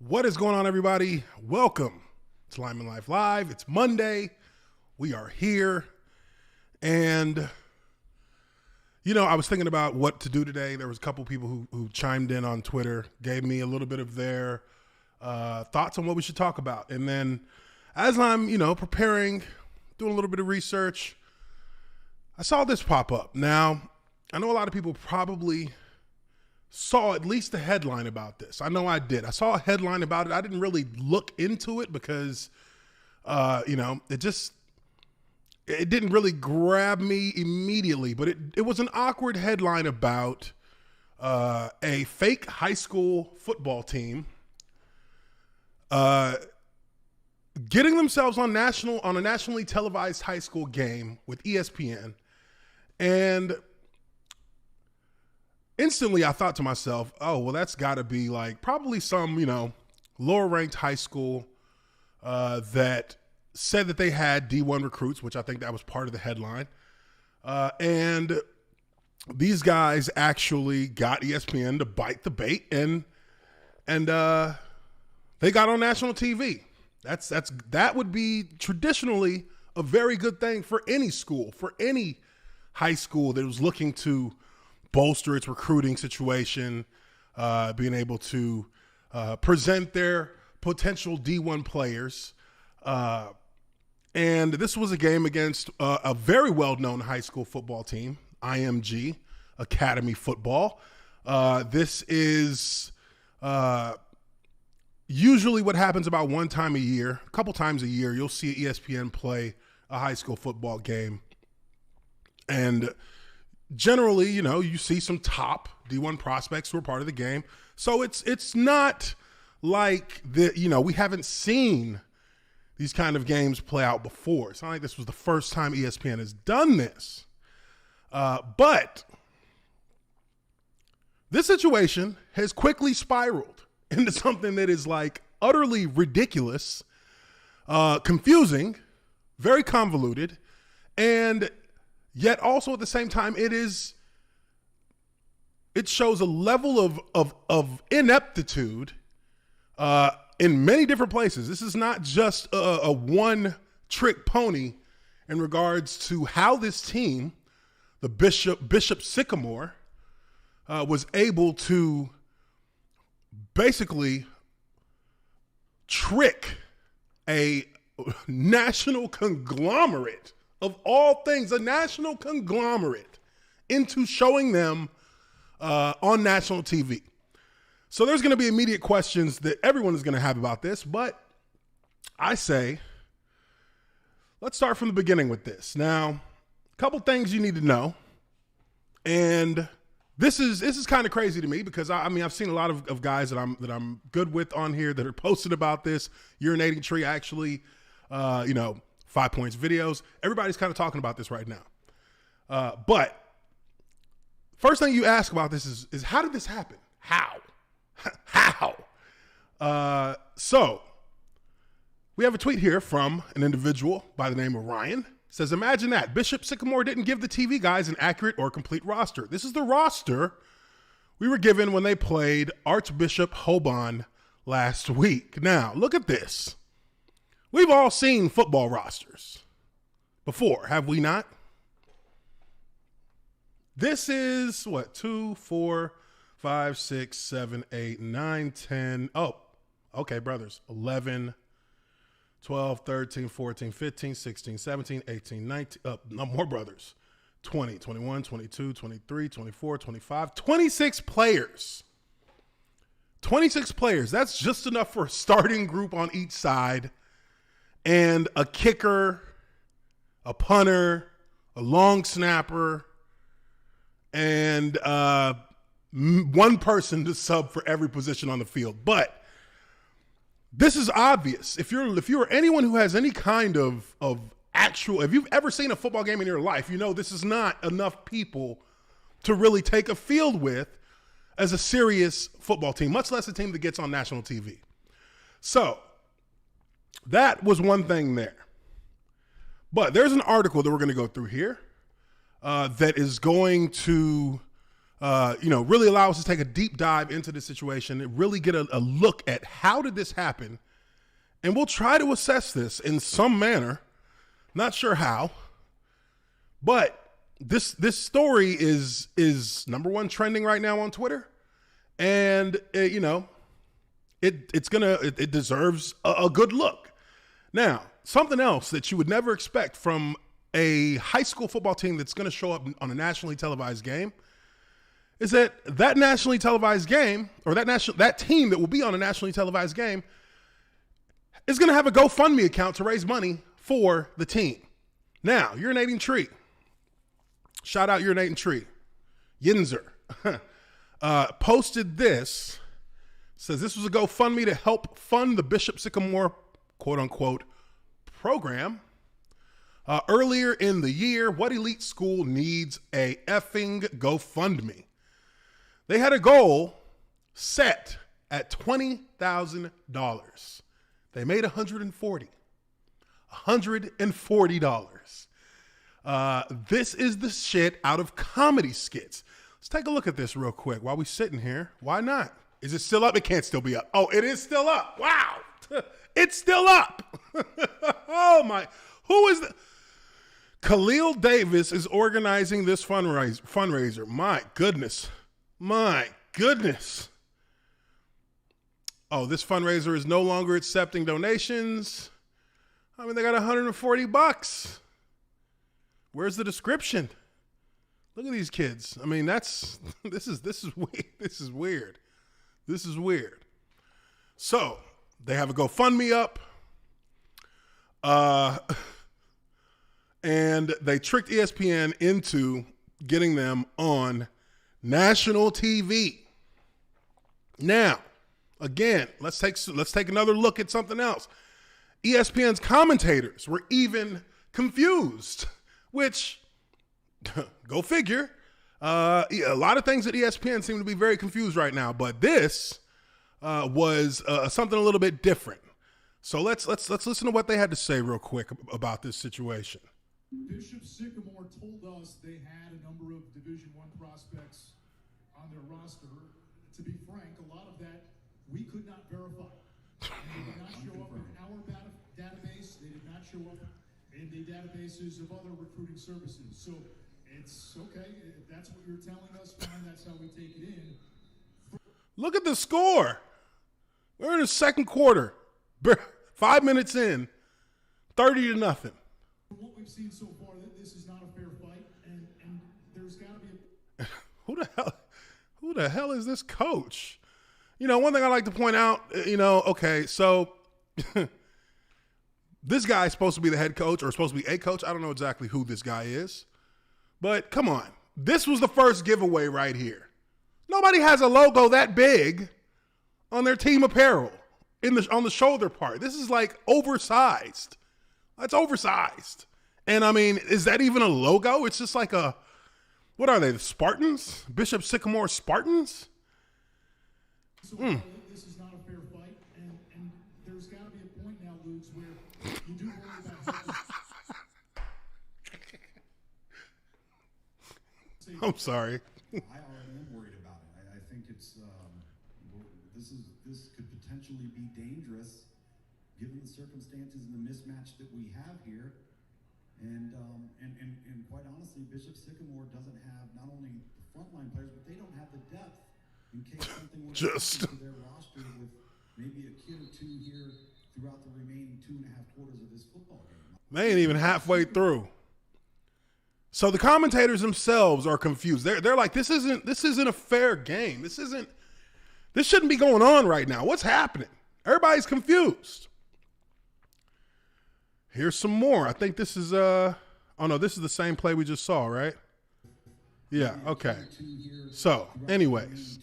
What is going on, everybody? Welcome to Lineman Life Live. It's Monday. We are here. And, I was thinking about what to do today. There was a couple people who chimed in on Twitter, gave me a little bit of their thoughts on what we should talk about. And then as I'm, preparing, doing a little bit of research, I saw this pop up. Now, I know a lot of people probably saw at least the headline about this. I know I did. I saw a headline about it. I didn't really look into it because, it didn't really grab me immediately, but it was an awkward headline about a fake high school football team getting themselves on a nationally televised high school game with ESPN. And instantly, I thought to myself, oh, well, that's got to be like probably some, lower-ranked high school that said that they had D1 recruits, which I think that was part of the headline. And these guys actually got ESPN to bite the bait, and they got on national TV. That would be traditionally a very good thing for any school, for any high school that was looking to bolster its recruiting situation, being able to present their potential D1 players. And this was a game against a very well-known high school football team, IMG, Academy Football. This is usually what happens about one time a year. A couple times a year, you'll see ESPN play a high school football game. And generally, you see some top D1 prospects who are part of the game. So it's not like we haven't seen these kind of games play out before. It's not like this was the first time ESPN has done this. But this situation has quickly spiraled into something that is like utterly ridiculous, confusing, very convoluted, and yet also at the same time, it shows a level of ineptitude in many different places. This is not just a one-trick pony in regards to how this team, the Bishop Sycamore, was able to basically trick a national conglomerate of all things, a national conglomerate, into showing them on national TV. So there's going to be immediate questions that everyone is going to have about this, but I say, let's start from the beginning with this. Now, a couple things you need to know, and this is kind of crazy to me because I've seen a lot of guys that I'm good with on here that are posted about this. Urinating Tree actually, 5 Points videos. Everybody's kind of talking about this right now. But first thing you ask about this is how did this happen? How? So we have a tweet here from an individual by the name of Ryan. It says, imagine that. Bishop Sycamore didn't give the TV guys an accurate or complete roster. This is the roster we were given when they played Archbishop Hoban last week. Now, look at this. We've all seen football rosters before, have we not? This is what, 2, 4, 5, 6, 7, 8, 9, 10. Oh, okay, brothers. 11, 12, 13, 14, 15, 16, 17, 18, 19. No more brothers. 20, 21, 22, 23, 24, 25, 26 players. 26 players. That's just enough for a starting group on each side. And a kicker, a punter, a long snapper, and one person to sub for every position on the field. But this is obvious. If you're anyone who has any kind of actual, if you've ever seen a football game in your life, this is not enough people to really take a field with as a serious football team, much less a team that gets on national TV. So that was one thing there. But there's an article that we're going to go through here that is going to really allow us to take a deep dive into the situation and really get a look at how did this happen. And we'll try to assess this in some manner. Not sure how, but this story is number one trending right now on Twitter. And, it deserves a good look. Now, something else that you would never expect from a high school football team that's going to show up on a nationally televised game is that nationally televised game, or that team that will be on a nationally televised game, is going to have a GoFundMe account to raise money for the team. Now, Urinating Tree. Shout out Urinating Tree. Yinzer. Posted this. Says this was a GoFundMe to help fund the Bishop Sycamore, quote unquote, program. Earlier in the year, what elite school needs a effing GoFundMe? They had a goal set at $20,000. They made $140. This is the shit out of comedy skits. Let's take a look at this real quick while we're sitting here. Why not? Is it still up? It can't still be up. Oh, it is still up. Wow. It's still up. Oh my. Who is the? Khalil Davis is organizing this fundraiser. My goodness. Oh, this fundraiser is no longer accepting donations. I mean, they got $140. Where's the description? Look at these kids. I mean, this is weird. This is weird. So they have a GoFundMe up. And they tricked ESPN into getting them on national TV. Now, again, let's take another look at something else. ESPN's commentators were even confused, which, go figure. A lot of things at ESPN seem to be very confused right now, but this was something a little bit different. So let's listen to what they had to say real quick about this situation. Bishop Sycamore told us they had a number of Division I prospects on their roster. To be frank, a lot of that we could not verify. And they did not show up in our database. They did not show up in the databases of other recruiting services. So it's okay. If that's what you're telling us, fine. That's how we take it in. Look at the score. We're in the second quarter. 5 minutes in, 30-0. From what we've seen so far, this is not a fair fight, and there's got to be Who the hell is this coach? One thing I like to point out, okay, so this guy is supposed to be the head coach or supposed to be a coach. I don't know exactly who this guy is, but come on. This was the first giveaway right here. Nobody has a logo that big on their team apparel on the shoulder part. This is like oversized. That's oversized. And I mean, is that even a logo? It's just like what are they, the Spartans? Bishop Sycamore Spartans? So this is not a fair fight, and there's got to be a point now, Luke, where you do worry about I'm sorry. I already am worried about it. I think it's this could potentially be dangerous given the circumstances and the mismatch that we have here. And quite honestly, Bishop Sycamore doesn't have not only the frontline players, but they don't have the depth in case something were to happen to their roster with maybe a kid or two here throughout the remaining 2.5 quarters of this football game. They ain't even halfway through. So the commentators themselves are confused. They're like, this isn't a fair game. This shouldn't be going on right now. What's happening? Everybody's confused. Here's some more. I think this is this is the same play we just saw, right? Yeah, okay. So, anyways,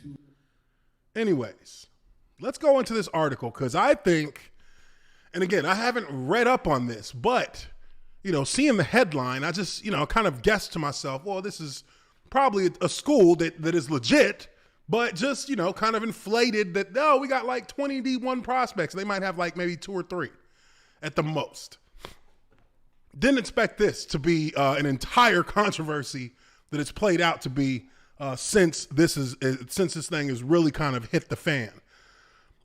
let's go into this article because I think, and again, I haven't read up on this, but seeing the headline, I just, kind of guessed to myself, well, this is probably a school that is legit, but just, kind of inflated that, no, we got like 20 D1 prospects. They might have like maybe 2 or 3 at the most. Didn't expect this to be an entire controversy that it's played out to be since this thing has really kind of hit the fan.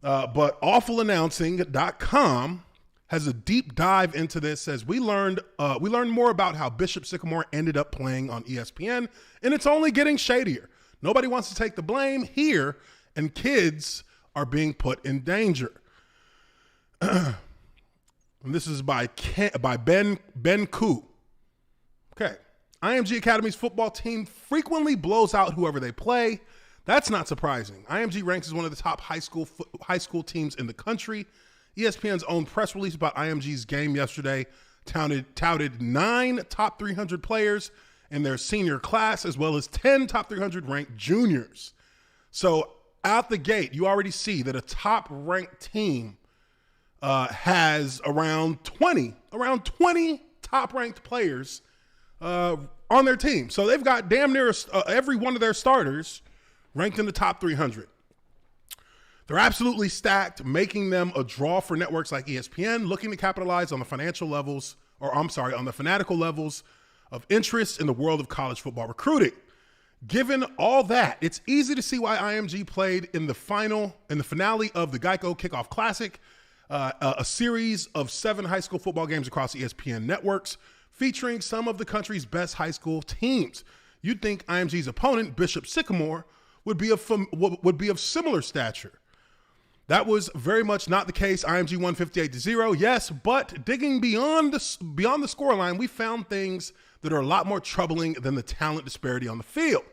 But awfulannouncing.com has a deep dive into this. Says we learned more about how Bishop Sycamore ended up playing on ESPN, and it's only getting shadier. Nobody wants to take the blame here, and kids are being put in danger. And this is by Ben Koo. Okay. IMG Academy's football team frequently blows out whoever they play. That's not surprising. IMG ranks as one of the top high school teams in the country. ESPN's own press release about IMG's game yesterday touted 9 top 300 players in their senior class, as well as 10 top 300 ranked juniors. So out the gate, you already see that a top ranked team has around 20 top ranked players on their team. So they've got damn near every one of their starters ranked in the top 300. They're absolutely stacked, making them a draw for networks like ESPN, looking to capitalize on the fanatical levels of interest in the world of college football recruiting. Given all that, it's easy to see why IMG played in the finale of the Geico Kickoff Classic, a series of 7 high school football games across ESPN networks, featuring some of the country's best high school teams. You'd think IMG's opponent, Bishop Sycamore, would be of similar stature. That was very much not the case. IMG won 58-0, yes, but digging beyond the scoreline, we found things that are a lot more troubling than the talent disparity on the field.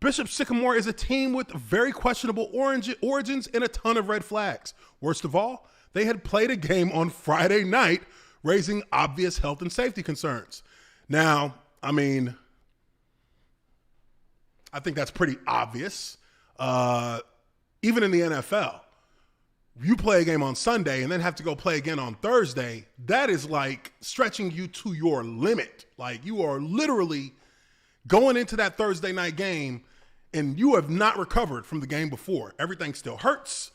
Bishop Sycamore is a team with very questionable origins and a ton of red flags. Worst of all, they had played a game on Friday night, raising obvious health and safety concerns. Now, I mean, I think that's pretty obvious. Even in the NFL, you play a game on Sunday and then have to go play again on Thursday. That is like stretching you to your limit. Like you are literally going into that Thursday night game and you have not recovered from the game before. Everything still hurts.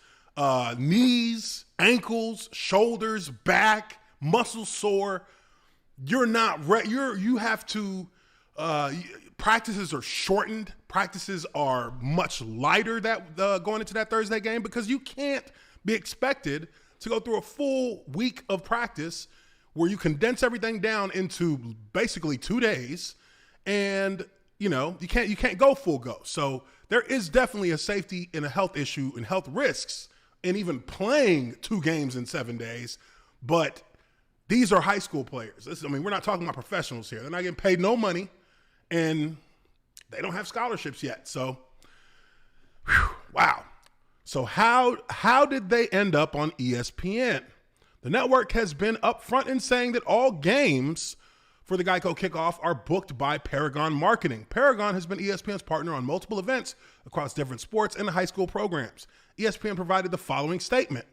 Knees, ankles, shoulders, back, muscles sore. You're not you have to, practices are shortened. Practices are much lighter going into that Thursday game because you can't be expected to go through a full week of practice where you condense everything down into basically 2 days, and you can't go full go. So there is definitely a safety and a health issue and health risks in even playing 2 games in 7 days. But these are high school players. We're not talking about professionals here. They're not getting paid no money, and they don't have scholarships yet. So, wow. So how did they end up on ESPN? The network has been upfront in saying that all games for the Geico Kickoff are booked by Paragon Marketing. Paragon has been ESPN's partner on multiple events across different sports and high school programs. ESPN provided the following statement.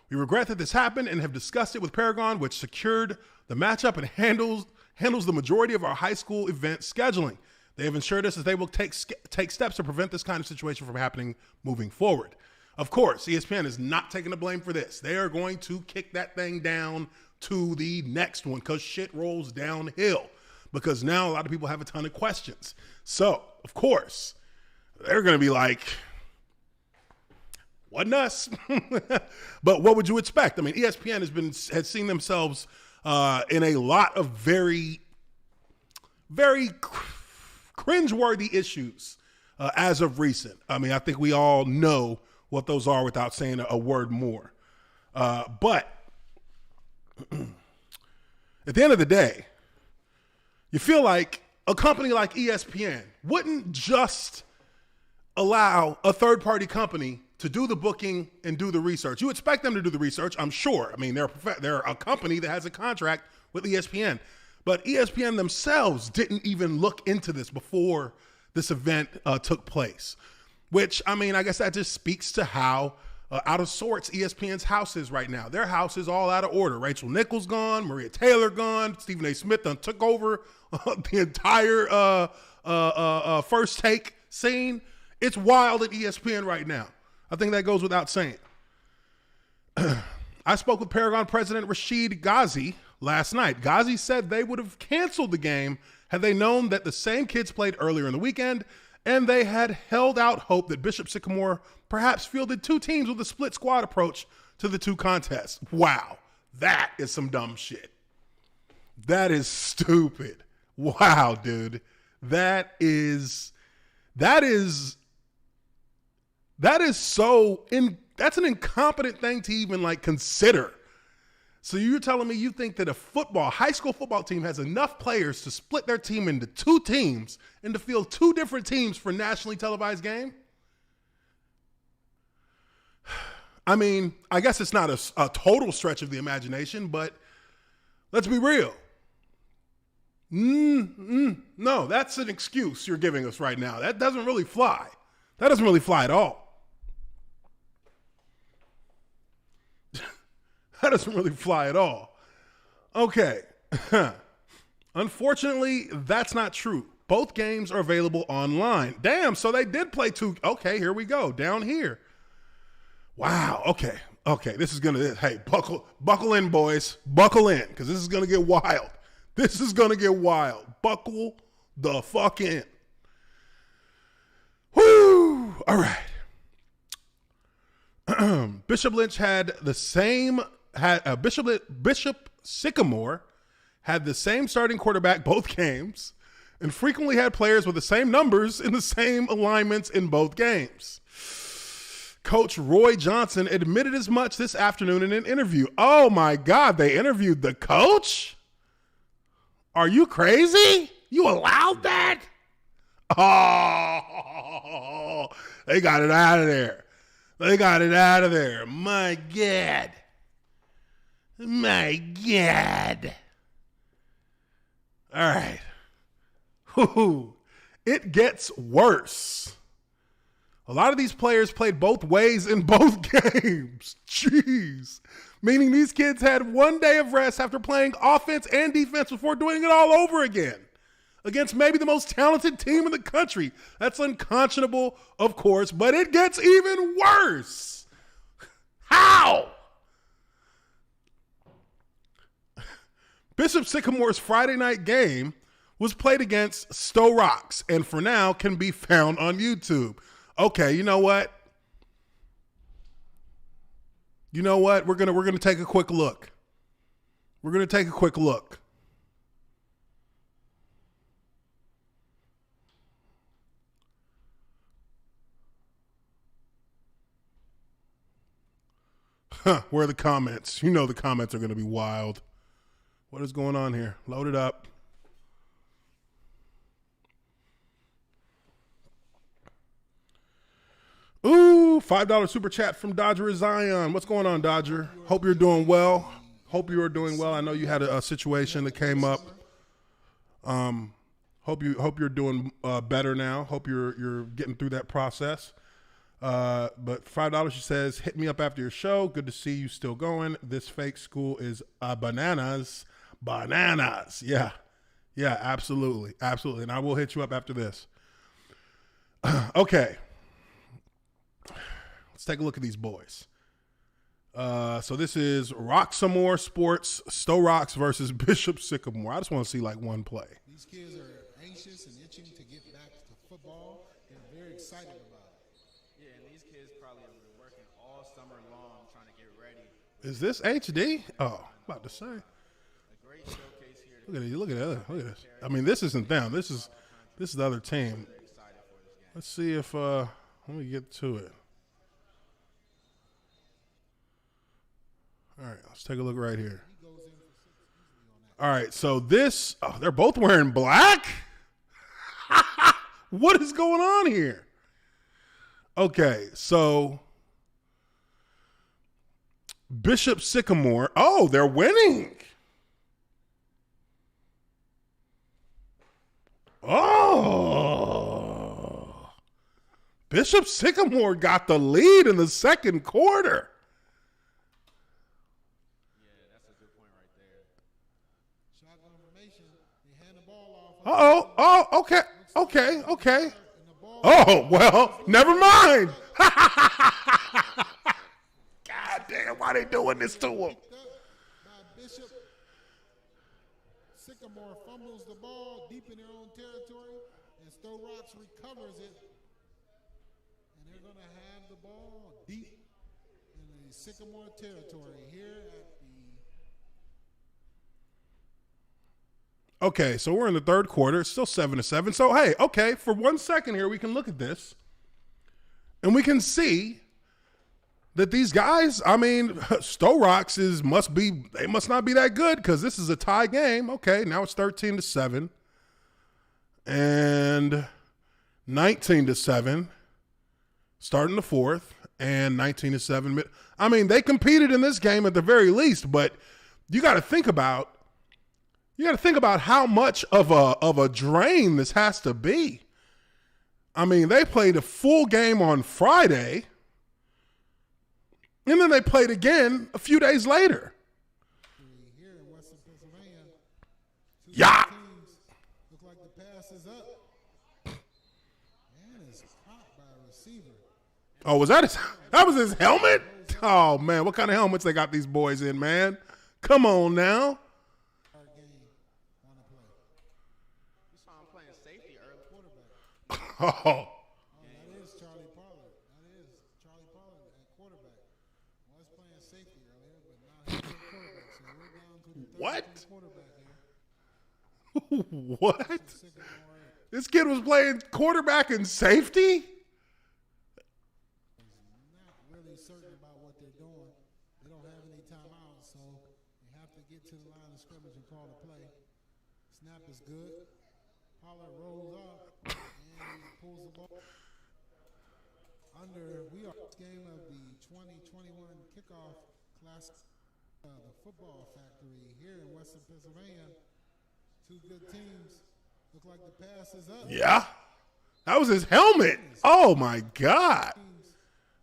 We regret that this happened and have discussed it with Paragon, which secured the matchup and handles the majority of our high school event scheduling. They have assured us that they will take steps to prevent this kind of situation from happening moving forward. Of course, ESPN is not taking the blame for this. They are going to kick that thing down to the next one because shit rolls downhill, because now a lot of people have a ton of questions. So, of course, they're going to be like, wasn't us. But what would you expect? I mean, ESPN has seen themselves in a lot of very, very cringeworthy issues as of recent. I mean, I think we all know what those are without saying a word more. But at the end of the day, you feel like a company like ESPN wouldn't just allow a third-party company to do the booking and do the research. You expect them to do the research, I'm sure. I mean, they're a company that has a contract with ESPN. But ESPN themselves didn't even look into this before this event took place. Which, I mean, I guess that just speaks to how out of sorts ESPN's house is right now. Their house is all out of order. Rachel Nichols gone, Maria Taylor gone, Stephen A. Smith done took over the entire first take scene. It's wild at ESPN right now. I think that goes without saying. I spoke with Paragon President Rashid Ghazi last night. Ghazi said they would have canceled the game had they known that the same kids played earlier in the weekend and they had held out hope that Bishop Sycamore perhaps fielded two teams with a split squad approach to the two contests. Wow, that is some dumb shit. That is stupid. Wow, dude. That's an incompetent thing to even like consider. So you're telling me you think that a high school football team has enough players to split their team into two teams and to field two different teams for nationally televised game? I mean, I guess it's not a total stretch of the imagination, but let's be real. No, that's an excuse you're giving us right now. That doesn't really fly. That doesn't really fly at all. That doesn't really fly at all. Okay. Unfortunately, that's not true. Both games are available online. Damn, so they did play two. Okay, here we go. Down here. Wow. Okay. This is going to, hey, buckle in, boys. Buckle in, because this is going to get wild. This is going to get wild. Buckle the fuck in. Woo! All right. Bishop Sycamore had the same starting quarterback both games and frequently had players with the same numbers in the same alignments in both games. Coach Roy Johnson admitted as much this afternoon in an interview. Oh my God, they interviewed the coach? Are you crazy? You allowed that? Oh, they got it out of there. My God. All right. It gets worse. A lot of these players played both ways in both games. Jeez. Meaning these kids had one day of rest after playing offense and defense before doing it all over again against maybe the most talented team in the country. That's unconscionable, of course, but it gets even worse. How? Bishop Sycamore's Friday night game was played against Stowe Rocks and for now can be found on YouTube. Okay, you know what? We're gonna take a quick look. Where are the comments? You know the comments are gonna be wild. What is going on here? Load it up. Ooh, $5 super chat from Dodger Zion. What's going on, Dodger? Hope you're doing well. I know you had a situation that came up. Hope you're doing better now. Hope you're getting through that process. But $5, she says, hit me up after your show. Good to see you still going. This fake school is bananas. Yeah, absolutely. And I will hit you up after this. Okay. Let's take a look at these boys. So this is Roxamore Sports, Stowe Rocks versus Bishop Sycamore. I just want to see like one play. These kids are anxious and itching to get back to football. They're very excited about it. Yeah, and these kids probably have been working all summer long trying to get ready. Is this HD? Oh, about to say. A great showcase here. Look at this. I mean, this isn't them. This is the other team. Let's see if let me get to it. All right, let's take a look right here. All right, so they're both wearing black? What is going on here? Okay, so Bishop Sycamore, they're winning. Oh, Bishop Sycamore got the lead in the second quarter. Okay. Oh, well, never mind. God damn, why they doing this to him? Sycamore fumbles the ball deep in their own territory, and Stowe Rocks recovers it. And they're going to have the ball deep in the Sycamore territory here at the... Okay, so we're in the third quarter. It's still 7-7. So, hey, okay, for 1 second here, we can look at this. And we can see that these guys, I mean, Stowe Rocks must not be that good because this is a tie game. Okay, now it's 13-7 and 19-7 starting the fourth and 19-7. I mean, they competed in this game at the very least, but you got to think about how much of a drain this has to be. I mean, they played a full game on Friday. And then they played again a few days later. Here in Western Pennsylvania, Yeah. teams look like the pass is up. Man, it's caught by a receiver. Oh, that was his helmet? Oh, man, what kind of helmets they got these boys in, man? Come on now. Our game on the play. You saw him playing safety early. Quarterback. Oh, That is Charlie Pollard. That is Charlie Pollard at quarterback. Was playing safety earlier, but now he's at quarterback. So we're down to the third What? string quarterback here. what? Sycamore This kid was playing quarterback and safety? is not really certain about what they're doing. They don't have any timeouts, so they have to get to the line of scrimmage and call the play. Snap is good. Pollard rolls up and he pulls the ball. We are game of the 2021 kickoff class, the football factory here in Western Pennsylvania. Two good teams. Look like the pass is up. Yeah. That was his helmet. Oh, my God.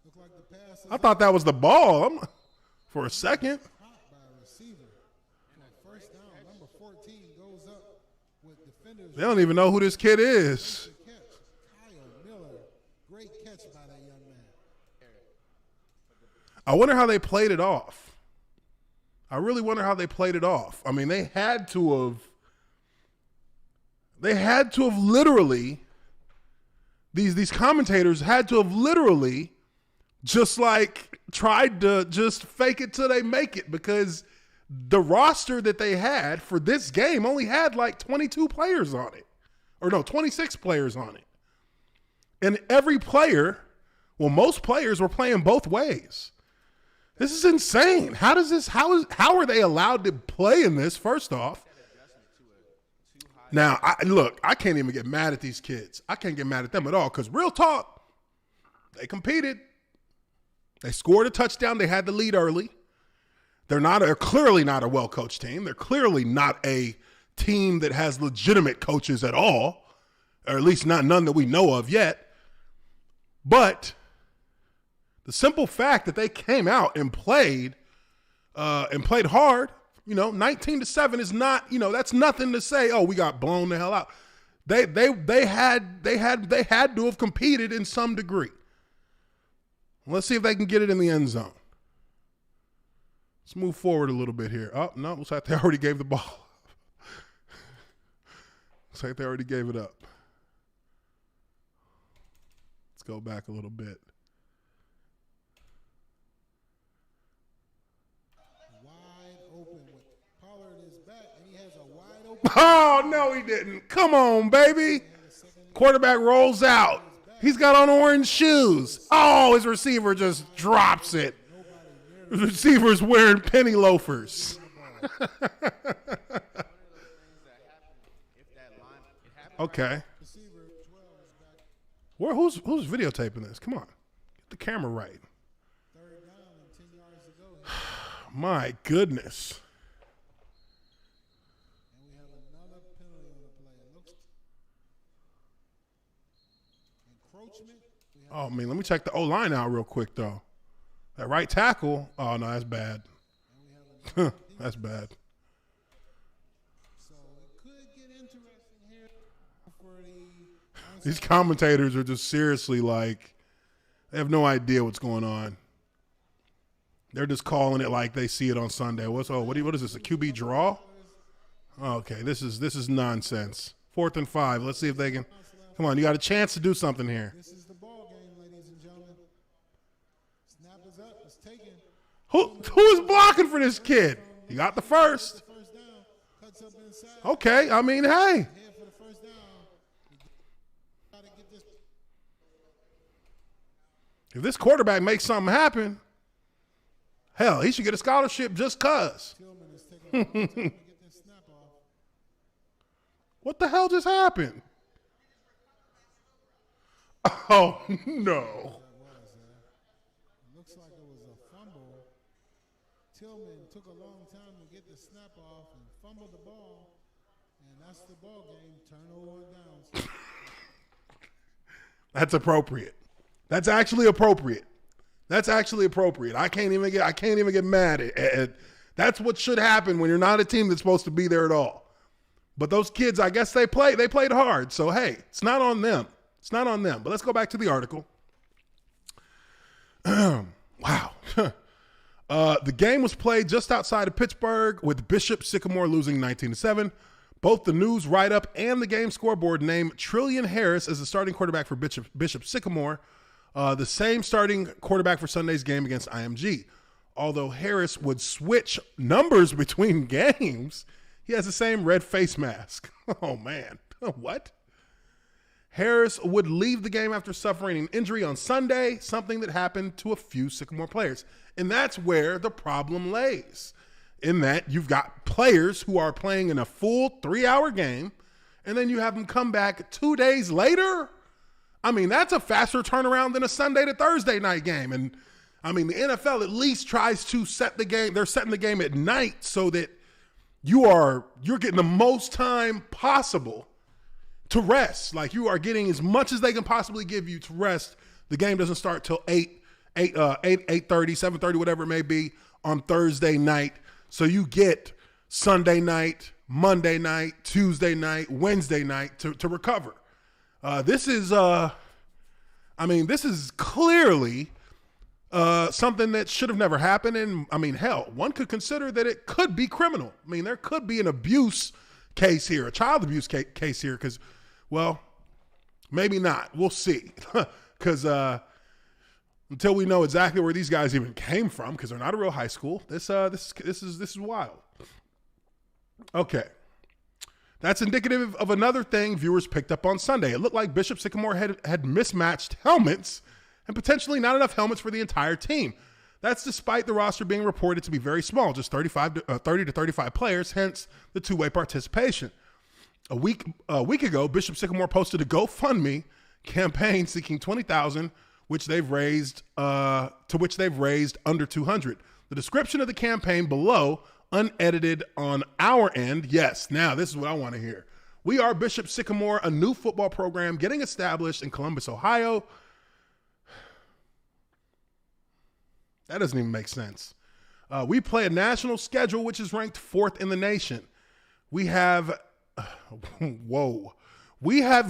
Look like the pass is I thought that was the ball for a second. caught by a receiver. For a first down, number 14 goes up with defenders. They don't even know who this kid is. The catch. Kyle Miller. Great catch by that young man. I wonder how they played it off. I really wonder how they played it off. I mean, they had to have literally, these commentators had to have literally just like tried to just fake it till they make it, because the roster that they had for this game only had like 22 players on it. Or no, 26 players on it. And every player, well, most players were playing both ways. This is insane. How are they allowed to play in this, first off? Now, I can't even get mad at these kids. I can't get mad at them at all, because real talk, they competed. They scored a touchdown. They had the lead early. They're clearly not a well-coached team. They're clearly not a team that has legitimate coaches at all, or at least none that we know of yet. But the simple fact that they came out and played hard, 19-7 is not, that's nothing to say, oh, we got blown the hell out. They had to have competed in some degree. Let's see if they can get it in the end zone. Let's move forward a little bit here. Oh, no, looks like they already gave the ball. Looks like they already gave it up. Let's go back a little bit. Wide open with Pollard is back, and he has a wide open. Oh, no, he didn't. Come on, baby. Quarterback rolls out. He's got on orange shoes. Oh, his receiver just drops it. His receiver's wearing penny loafers. Okay. Receiver 12 is back. Who's videotaping this? Come on. Get the camera right. Third down and 10 yards to go. My goodness. And we have another penalty on the play. It looks encroachment. Oh, man, let me check the O-line out real quick, though. That right tackle, oh, no, that's bad. That's bad. So it could get interesting here for the These commentators are just seriously like, they have no idea what's going on. They're just calling it like they see it on Sunday. What is this, a QB draw? Okay, this is nonsense. 4th and 5. Let's see if they can. Come on, you got a chance to do something here. This is the ball game, ladies and gentlemen. Snap is up. It's taken. Who is blocking for this kid? He got the first. First down. Cuts up inside. Okay, I mean, hey. Here for the first down. Gotta get this. If this quarterback makes something happen, hell, he should get a scholarship just cuz. Tillman is taking a long time to get this snap off. What the hell just happened? Oh, no. Looks like it was a fumble. Tillman took a long time to get the snap off and fumbled the ball. And that's the ball game. Turnover and downs. That's appropriate. That's actually appropriate. That's actually appropriate. I can't even get mad at that's what should happen when you're not a team that's supposed to be there at all. But those kids, I guess they played hard. So hey, it's not on them. It's not on them. But let's go back to the article. Wow. The game was played just outside of Pittsburgh with Bishop Sycamore losing 19-7. Both the news write-up and the game scoreboard named Trillian Harris as the starting quarterback for Bishop Sycamore, the same starting quarterback for Sunday's game against IMG. Although Harris would switch numbers between games, he has the same red face mask. Oh, man. What? Harris would leave the game after suffering an injury on Sunday, something that happened to a few Sycamore players. And that's where the problem lays, in that you've got players who are playing in a full 3-hour game, and then you have them come back 2 days later. I mean, that's a faster turnaround than a Sunday to Thursday night game. And I mean, the NFL at least tries to set the game. They're setting the game at night so that you're getting the most time possible to rest. Like, you are getting as much as they can possibly give you to rest. The game doesn't start till 8:30, 7:30, whatever it may be on Thursday night. So you get Sunday night, Monday night, Tuesday night, Wednesday night to recover. This is clearly something that should have never happened. And I mean, hell, one could consider that it could be criminal. I mean, there could be an abuse case here, a child abuse case here, because, well, maybe not. We'll see. Because until we know exactly where these guys even came from, because they're not a real high school, this is wild. Okay. That's indicative of another thing viewers picked up on Sunday. It looked like Bishop Sycamore had mismatched helmets and potentially not enough helmets for the entire team. That's despite the roster being reported to be very small, just 30 to 35 players, hence the two-way participation. A week ago, Bishop Sycamore posted a GoFundMe campaign seeking $20,000, which they've raised under $200. The description of the campaign below, unedited on our end. Yes, now this is what I want to hear. We are Bishop Sycamore, a new football program getting established in Columbus, Ohio. That doesn't even make sense. We play a national schedule, which is ranked 4th in the nation. We have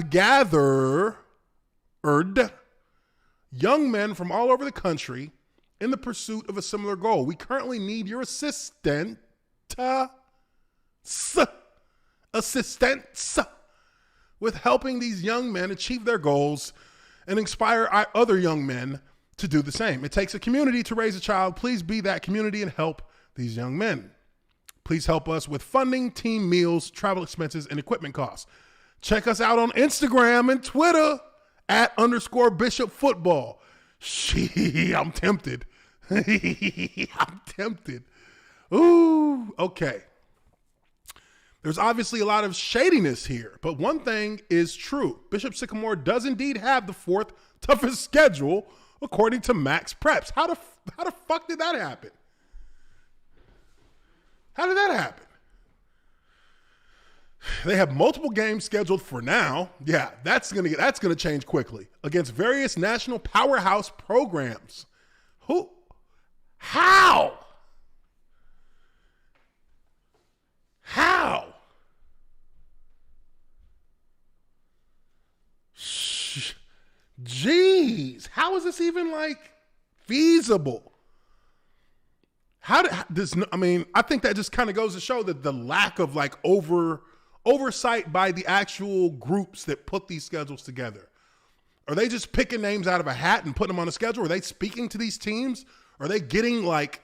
gathered young men from all over the country in the pursuit of a similar goal. We currently need your assistance with helping these young men achieve their goals and inspire other young men to do the same. It takes a community to raise a child. Please be that community and help these young men. Please help us with funding, team meals, travel expenses, and equipment costs. Check us out on Instagram and Twitter @_Bishop Football. I'm tempted. I'm tempted. Ooh, okay. There's obviously a lot of shadiness here, but one thing is true. Bishop Sycamore does indeed have the 4th toughest schedule, according to Max Preps. How the fuck did that happen? How did that happen? They have multiple games scheduled for now. Yeah, that's gonna change quickly against various national powerhouse programs. Who? How? How? Jeez, how is this even feasible? I think that just kind of goes to show that the lack of like oversight by the actual groups that put these schedules together. Are they just picking names out of a hat and putting them on a schedule? Are they speaking to these teams? Are they getting like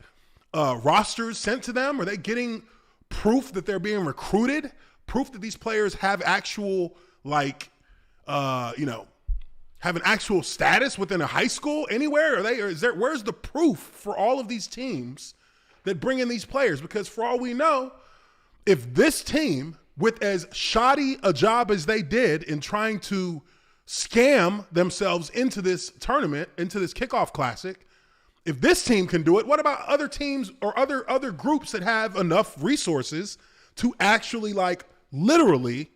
rosters sent to them? Are they getting proof that they're being recruited? Proof that these players have actual have an actual status within a high school anywhere? Where's the proof for all of these teams that bring in these players? Because for all we know, if this team, with as shoddy a job as they did in trying to scam themselves into this tournament, into this kickoff classic, if this team can do it, what about other teams or other groups that have enough resources to actually like literally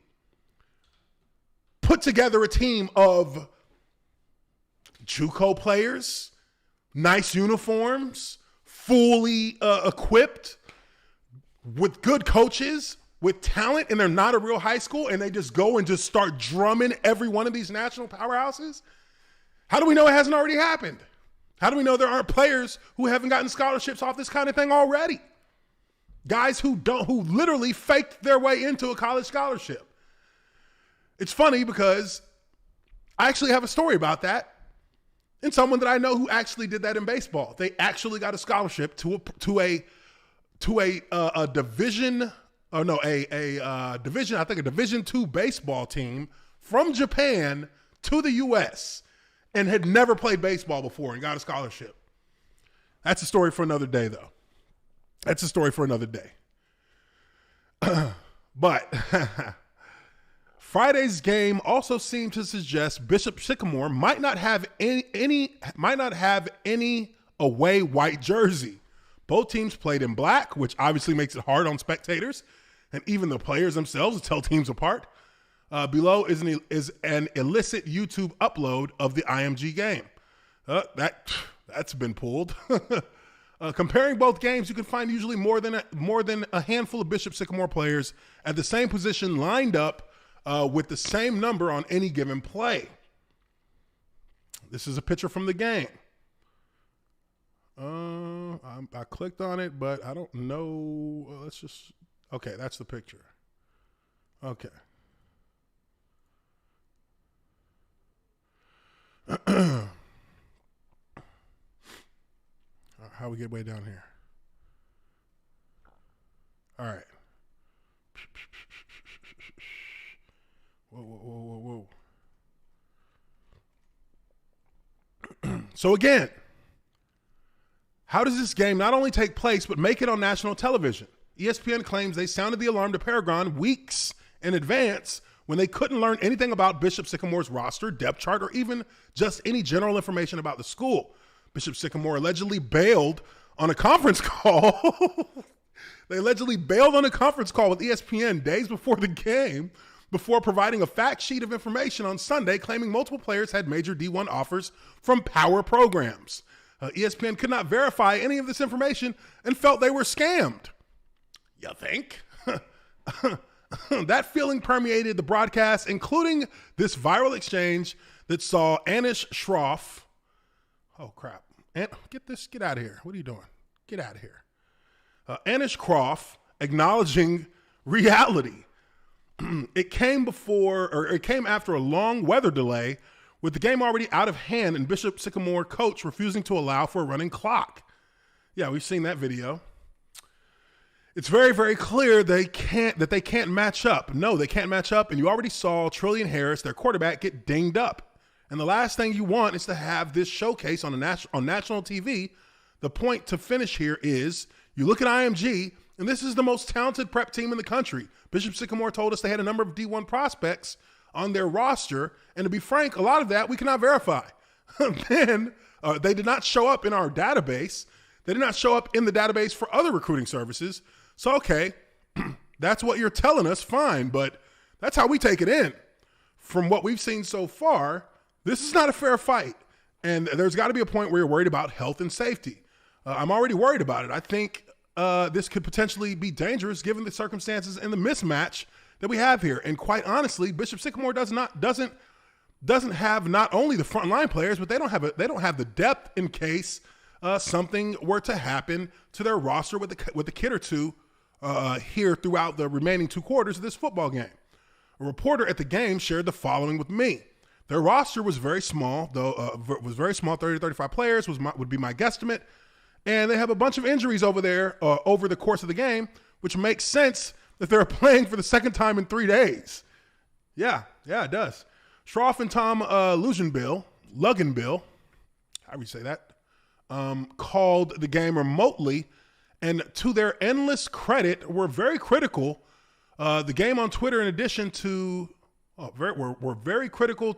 put together a team of JUCO players, nice uniforms, fully equipped, with good coaches, with talent, and they're not a real high school, and they just go and just start drumming every one of these national powerhouses? How do we know it hasn't already happened? How do we know there aren't players who haven't gotten scholarships off this kind of thing already? Guys who literally faked their way into a college scholarship. It's funny because I actually have a story about that. And someone that I know who actually did that in baseball. They actually got a scholarship to a division, I think a Division II baseball team from Japan to the U.S. and had never played baseball before and got a scholarship. That's a story for another day, though. That's a story for another day. But Friday's game also seemed to suggest Bishop Sycamore might not have any away white jersey. Both teams played in black, which obviously makes it hard on spectators and even the players themselves to tell teams apart. Below is an illicit YouTube upload of the IMG game. That's been pulled. Comparing both games, you can find usually more than a handful of Bishop Sycamore players at the same position lined up with the same number on any given play. This is a picture from the game. I clicked on it, but I don't know. Okay, that's the picture. Okay. How we get way down here? All right. Whoa. So again, how does this game not only take place, but make it on national television? ESPN claims they sounded the alarm to Paragon weeks in advance when they couldn't learn anything about Bishop Sycamore's roster, depth chart, or even just any general information about the school. Bishop Sycamore allegedly bailed on a conference call. They allegedly bailed on a conference call with ESPN days before the game, before providing a fact sheet of information on Sunday, claiming multiple players had major D1 offers from power programs. ESPN could not verify any of this information and felt they were scammed. You think? That feeling permeated the broadcast, including this viral exchange that saw Anish Shroff. Oh, crap. Get out of here. What are you doing? Get out of here. Anish Croft acknowledging reality. It came after a long weather delay with the game already out of hand and Bishop Sycamore coach refusing to allow for a running clock. Yeah, we've seen that video. It's very, very clear they can't match up. No, they can't match up. And you already saw Trillian Harris, their quarterback, get dinged up. And the last thing you want is to have this showcase on national TV. The point to finish here is you look at IMG, and this is the most talented prep team in the country. Bishop Sycamore told us they had a number of D1 prospects on their roster. And to be frank, a lot of that we cannot verify. Then they did not show up in our database. They did not show up in the database for other recruiting services. So, okay, that's what you're telling us, fine, but that's how we take it in. From what we've seen so far, this is not a fair fight, and there's got to be a point where you're worried about health and safety. I'm already worried about it. I think this could potentially be dangerous given the circumstances and the mismatch that we have here. And quite honestly, Bishop Sycamore doesn't have not only the frontline players, but they don't have the depth in case something were to happen to their roster with a kid or two here throughout the remaining 2 quarters of this football game. A reporter at the game shared the following with me. Their roster was very small, though, 30 to 35 players would be my guesstimate. And they have a bunch of injuries over there over the course of the game, which makes sense that they're playing for the second time in 3 days. Yeah, it does. Schroff and Tom Luginbill, how do you say that, called the game remotely, and to their endless credit, were very critical. The game on Twitter, in addition to, were very critical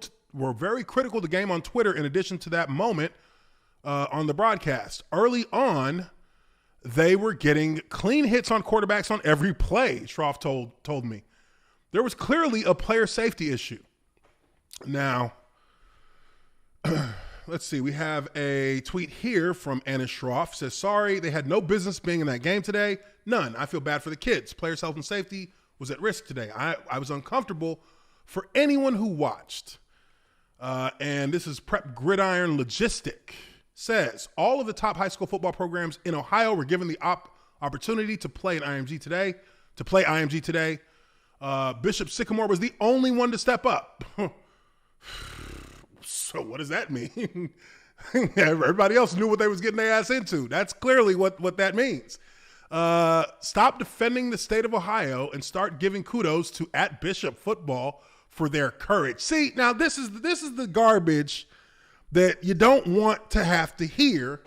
the game on Twitter in addition to that moment on the broadcast. Early on, they were getting clean hits on quarterbacks on every play, Schroff told me. There was clearly a player safety issue. Now, let's see. We have a tweet here from Anna Schroff. Says, sorry, they had no business being in that game today. None. I feel bad for the kids. Players' health and safety was at risk today. I was uncomfortable for anyone who watched. And this is Prep Gridiron Logistic. Says, all of the top high school football programs in Ohio were given the opportunity to play IMG today. Bishop Sycamore was the only one to step up. So what does that mean? Everybody else knew what they was getting their ass into. That's clearly what that means. Stop defending the state of Ohio and start giving kudos to @Bishop football for their courage. See, now this is the garbage that you don't want to have to hear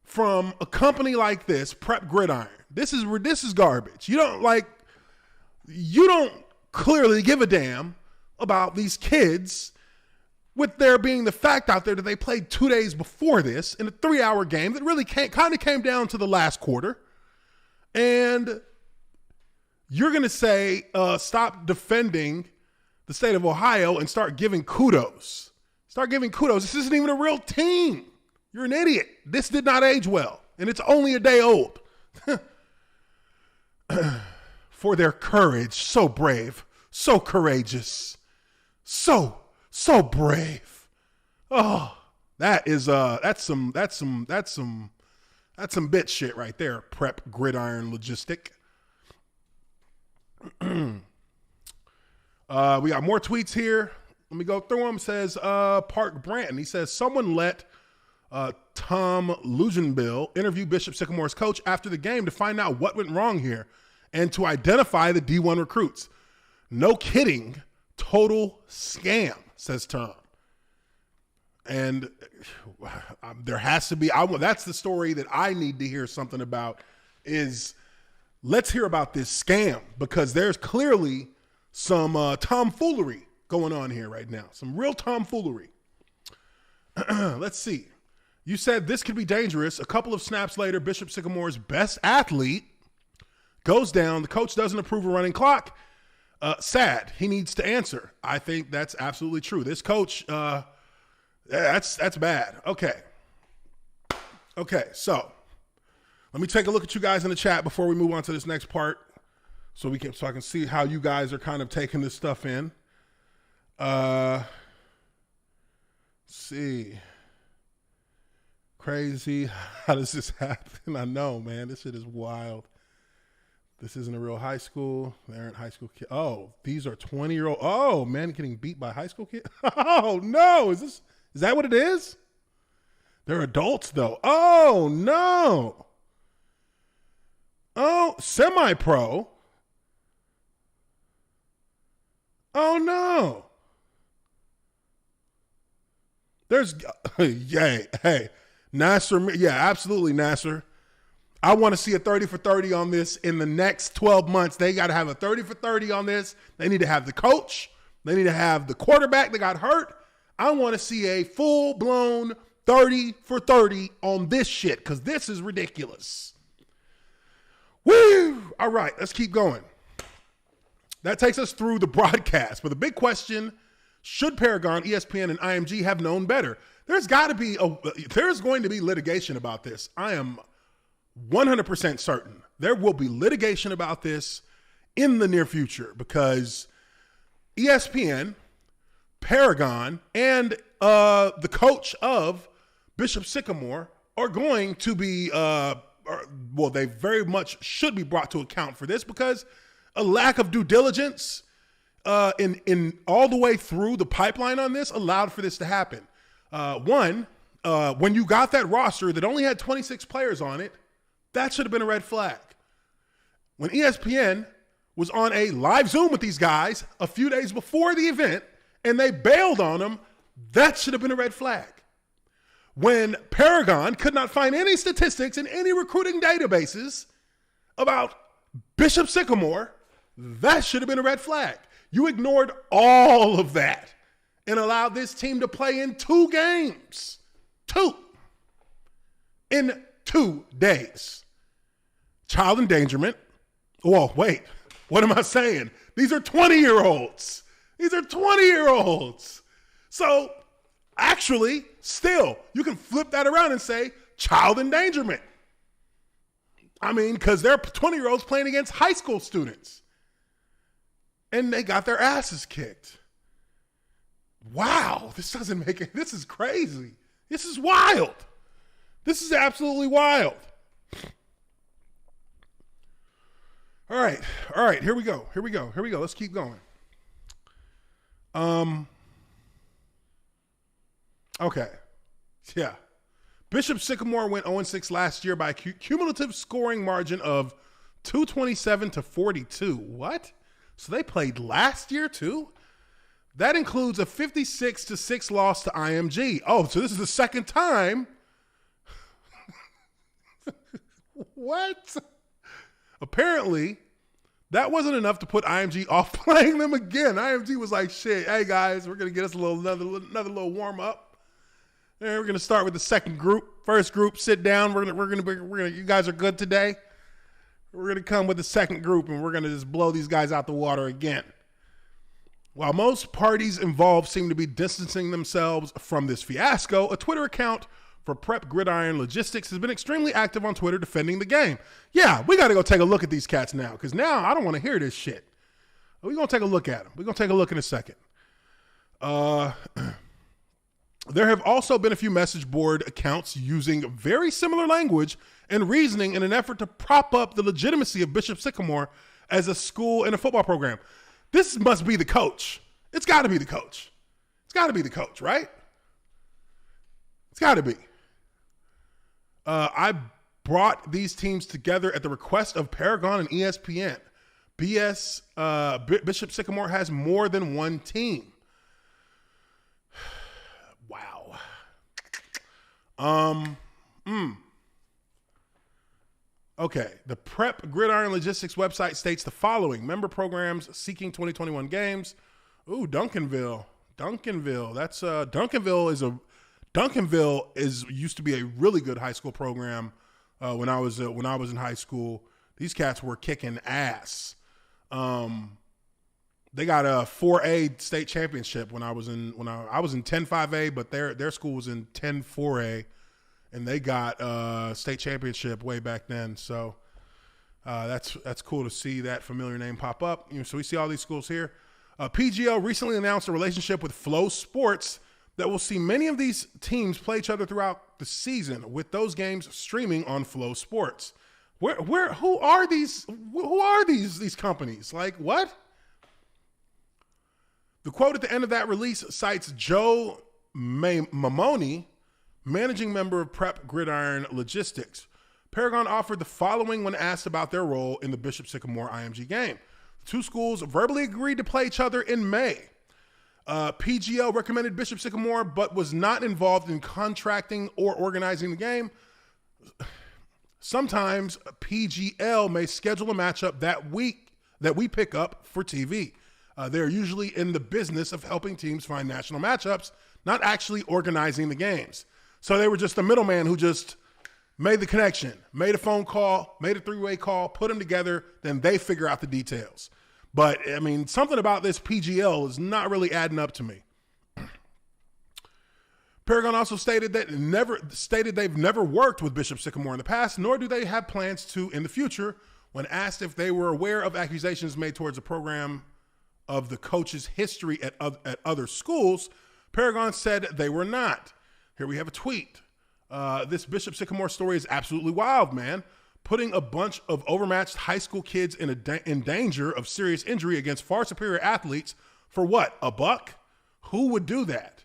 from a company like this, Prep Gridiron. This is garbage. You don't clearly give a damn about these kids, with there being the fact out there that they played 2 days before this in a 3-hour game that really kind of came down to the last quarter. And you're going to say, stop defending the state of Ohio and start giving kudos. This isn't even a real team. You're an idiot. This did not age well, and it's only a day old. For their courage, so brave, so courageous, so brave. Oh, that's some bitch shit right there. Prep Gridiron Logistic. We got more tweets here. Let me go through them. It says Park Branton. He says someone let Tom Luginbill interview Bishop Sycamore's coach after the game to find out what went wrong here and to identify the D1 recruits. No kidding. Total scam, says Tom. And there has to be, that's the story that I need to hear something about, is let's hear about this scam, because there's clearly some tomfoolery going on here right now. Some real tomfoolery. Let's see. You said this could be dangerous. A couple of snaps later, Bishop Sycamore's best athlete goes down. The coach doesn't approve a running clock. Sad. He needs to answer. I think that's absolutely true. This coach, that's bad. Okay, so let me take a look at you guys in the chat before we move on to this next part, so I can see how you guys are kind of taking this stuff in. See. Crazy. How does this happen? I know, man. This shit is wild. This isn't a real high school. They aren't high school kids. Oh, these are 20-year-old. Oh, man, getting beat by high school kids. Oh, no. Is that what it is? They're adults, though. Oh, no. Oh, semi-pro. Oh, no. There's, hey, Nasser, yeah, absolutely, Nasser. I want to see a 30 for 30 on this in the next 12 months. They got to have a 30 for 30 on this. They need to have the coach. They need to have the quarterback that got hurt. I want to see a full-blown 30 for 30 on this shit, because this is ridiculous. Woo! All right, let's keep going. That takes us through the broadcast. But the big question, should Paragon, ESPN, and IMG have known better? There's going to be litigation about this. I am 100% certain there will be litigation about this in the near future, because ESPN, Paragon, and the coach of Bishop Sycamore are going to be, they very much should be brought to account for this, because a lack of due diligence in all the way through the pipeline on this allowed for this to happen. When you got that roster that only had 26 players on it, that should have been a red flag. When ESPN was on a live Zoom with these guys a few days before the event and they bailed on them, that should have been a red flag. When Paragon could not find any statistics in any recruiting databases about Bishop Sycamore, that should have been a red flag. You ignored all of that and allowed this team to play in 2 games. 2. In 2 days. Child endangerment. Whoa, wait. What am I saying? These are 20-year-olds. These are 20-year-olds. So, actually, still, you can flip that around and say child endangerment. I mean, because they're 20-year-olds playing against high school students. And they got their asses kicked. Wow, this doesn't make it. This is crazy. This is wild. This is absolutely wild. All right, here we go. Let's keep going. Okay. Yeah. Bishop Sycamore went 0-6 last year by a cumulative scoring margin of 227 to 42. What? So they played last year too? That includes a 56-6 loss to IMG. Oh, so this is the second time. What? Apparently, that wasn't enough to put IMG off playing them again. IMG was like, shit, hey guys, we're going to get us another little warm up. And we're going to start with the second group. First group, sit down. We're going to you guys are good today. We're going to come with the second group and we're going to just blow these guys out the water again. While most parties involved seem to be distancing themselves from this fiasco, a Twitter account for Prep Gridiron Logistics has been extremely active on Twitter defending the game. Yeah, we got to go take a look at these cats now, because now I don't want to hear this shit. We're going to take a look at them. We're going to take a look in a second. There have also been a few message board accounts using very similar language and reasoning in an effort to prop up the legitimacy of Bishop Sycamore as a school and a football program. This must be the coach. It's got to be the coach. It's got to be the coach, right? It's got to be. I brought these teams together at the request of Paragon and ESPN. Bishop Sycamore has more than one team. Wow. Okay, the Prep Gridiron Logistics website states the following: member programs seeking 2021 games. Ooh, Duncanville. That's Duncanville used to be a really good high school program when I was in high school. These cats were kicking ass. They got a 4A state championship when I was in 10-5A, but their school was in 10-4A. And they got state championship way back then. So that's cool to see that familiar name pop up. So we see all these schools here. PGL recently announced a relationship with Flow Sports that will see many of these teams play each other throughout the season, with those games streaming on Flow Sports. Who are these companies? Like, what? The quote at the end of that release cites Joe Mamoni, managing member of Prep Gridiron Logistics. Paragon offered the following when asked about their role in the Bishop Sycamore IMG game. The two schools verbally agreed to play each other in May. PGL recommended Bishop Sycamore, but was not involved in contracting or organizing the game. Sometimes PGL may schedule a matchup that we pick up for TV. They're usually in the business of helping teams find national matchups, not actually organizing the games. So they were just a middleman who just made the connection, made a phone call, made a three-way call, put them together, then they figure out the details. But, I mean, something about this PGL is not really adding up to me. Paragon also stated they've never worked with Bishop Sycamore in the past, nor do they have plans to in the future. When asked if they were aware of accusations made towards the program of the coach's history at other schools, Paragon said they were not. Here we have a tweet. This Bishop Sycamore story is absolutely wild, man. Putting a bunch of overmatched high school kids in danger of serious injury against far superior athletes for what? $1? Who would do that?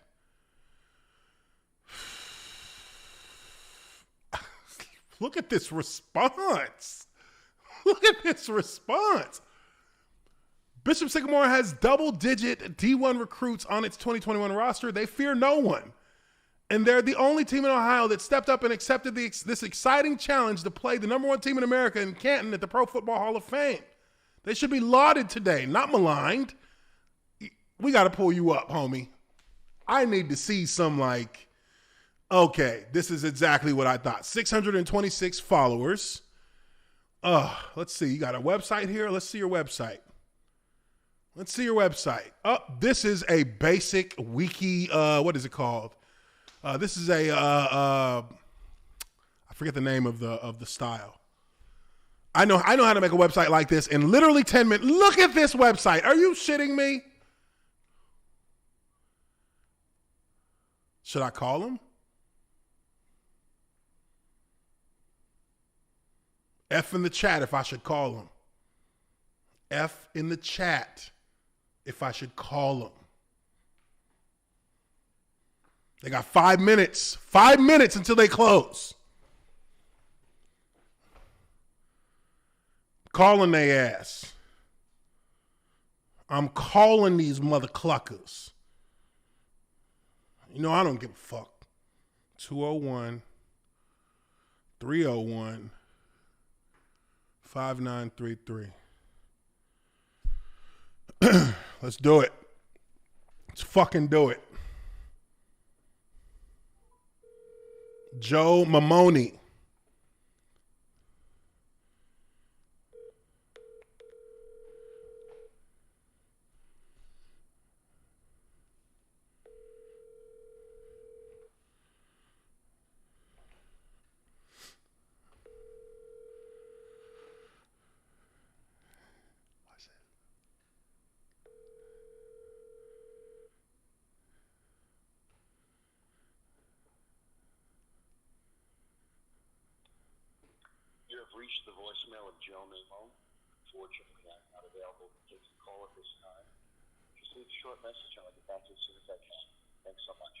Look at this response. Look at this response. Bishop Sycamore has double-digit D1 recruits on its 2021 roster. They fear no one. And they're the only team in Ohio that stepped up and accepted this exciting challenge to play the number one team in America in Canton at the Pro Football Hall of Fame. They should be lauded today, not maligned. We got to pull you up, homie. I need to see some okay, this is exactly what I thought. 626 followers. Let's see. You got a website here? Let's see your website. Let's see your website. This is a basic wiki. What is it called? This is I forget the name of the style. I know how to make a website like this in literally 10 minutes. Look at this website. Are you shitting me? Should I call him? F in the chat if I should call him. F in the chat if I should call him. They got 5 minutes. 5 minutes until they close. Calling they ass. I'm calling these mother cluckers. You know, I don't give a fuck. 201 301 5933. Let's do it. Let's fucking do it. Joe Mamoni. You have reached the voicemail of Joe Mamo. Unfortunately, I'm not available to take the call at this time. Just leave a short message and I'll get back to you as soon as I can. Thanks so much.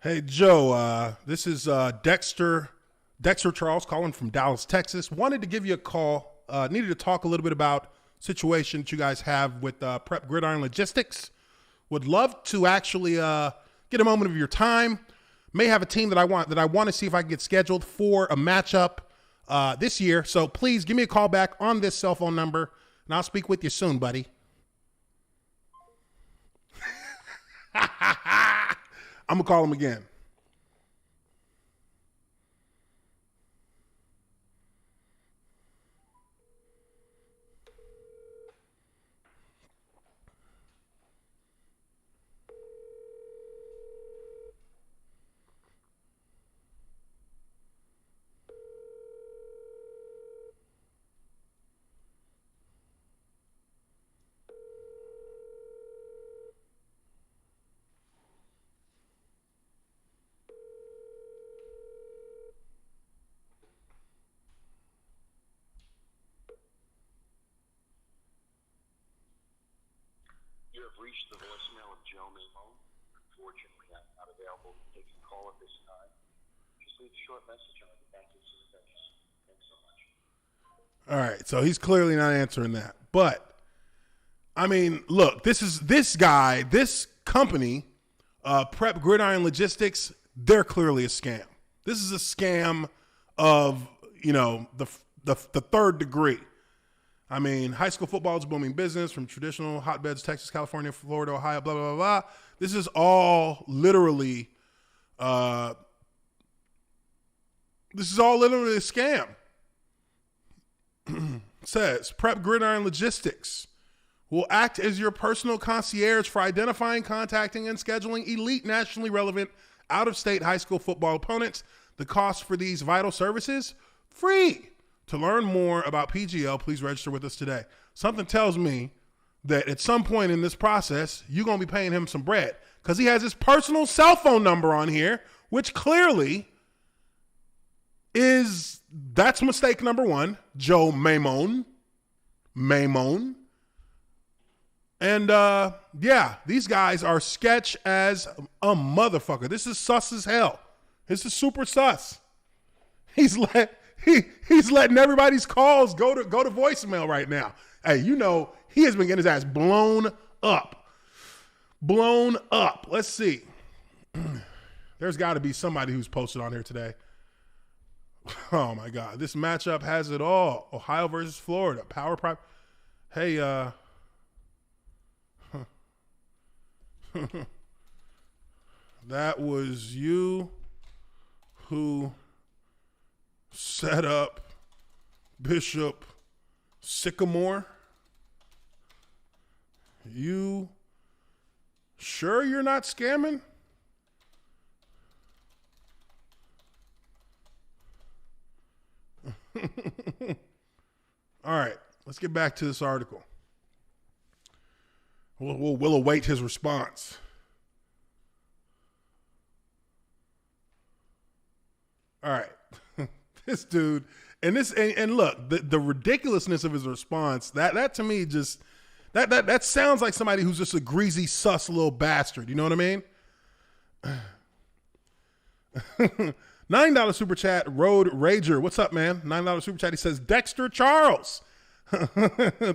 Hey, Joe, this is Dexter Charles calling from Dallas, Texas. Wanted to give you a call. Needed to talk a little bit about situation that you guys have with Prep Gridiron Logistics. Would love to actually get a moment of your time. May have a team that I want to see if I can get scheduled for a matchup this year. So please give me a call back on this cell phone number, and I'll speak with you soon, buddy. I'm going to call him again. You have reached the voicemail of Joe Mamo. Unfortunately, I'm not available to take the call at this time. Just leave a short message and I'll get back to you as soon as I can. Thanks so much. All right, so he's clearly not answering that. But, I mean, look, this company, Prep Gridiron Logistics, they're clearly a scam. This is a scam of, the third degree. I mean, high school football is a booming business from traditional hotbeds, Texas, California, Florida, Ohio, blah, blah, blah, blah. This is all literally a scam. Says Prep Gridiron Logistics will act as your personal concierge for identifying, contacting, and scheduling elite, nationally relevant, out-of-state high school football opponents. The cost for these vital services, free. To learn more about PGL, please register with us today. Something tells me that at some point in this process, you're going to be paying him some bread. because he has his personal cell phone number on here, which clearly that's mistake number one, Joe Maimon. And yeah, these guys are sketch as a motherfucker. This is sus as hell. This is super sus. He's letting everybody's calls go to voicemail right now. Hey, you know, he has been getting his ass blown up. Let's see. There's got to be somebody who's posted on here today. Oh my God. This matchup has it all. Ohio versus Florida. Power prime. Hey, that was you who set up Bishop Sycamore. You sure you're not scamming? All right, let's get back to this article. We'll await his response. All right, this dude, and look, the ridiculousness of his response. That to me just that sounds like somebody who's just a greasy, sus little bastard. You know what I mean? $9 super chat, Road Rager. What's up, man? $9 super chat. He says, Dexter Charles.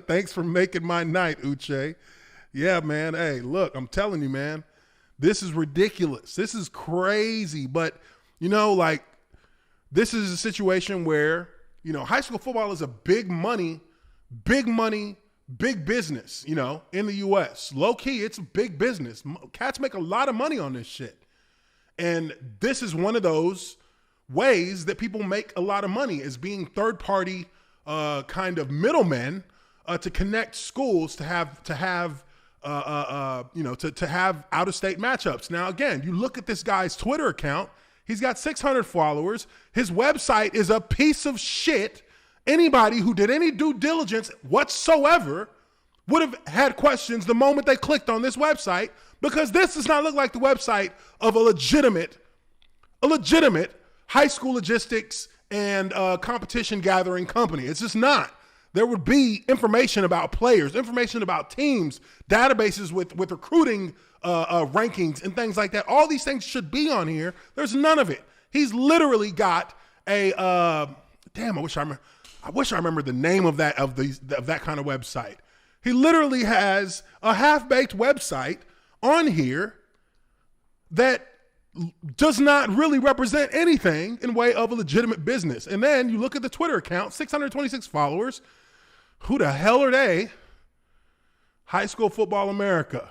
Thanks for making my night, Uche. Yeah, man. Hey, look, I'm telling you, man, this is ridiculous. This is crazy. But, you know, like, this is a situation where, you know, high school football is a big money, big business, you know, in the U.S. Low key, it's a big business. Cats make a lot of money on this shit. And this is one of those ways that people make a lot of money, is being third-party kind of middlemen to connect schools to have out-of-state matchups. Now, again, you look at this guy's Twitter account. He's got 600 followers. His website is a piece of shit. Anybody who did any due diligence whatsoever would have had questions the moment they clicked on this website, because this does not look like the website of a legitimate high school logistics and competition gathering company. It's just not. There would be information about players, information about teams, databases with recruiting rankings and things like that. All these things should be on here. There's none of it. He's literally got a damn. I wish I remember the name of that kind of website. He literally has a half-baked website on here that does not really represent anything in way of a legitimate business. And then you look at the Twitter account, 626 followers. Who the hell are they? High School Football America.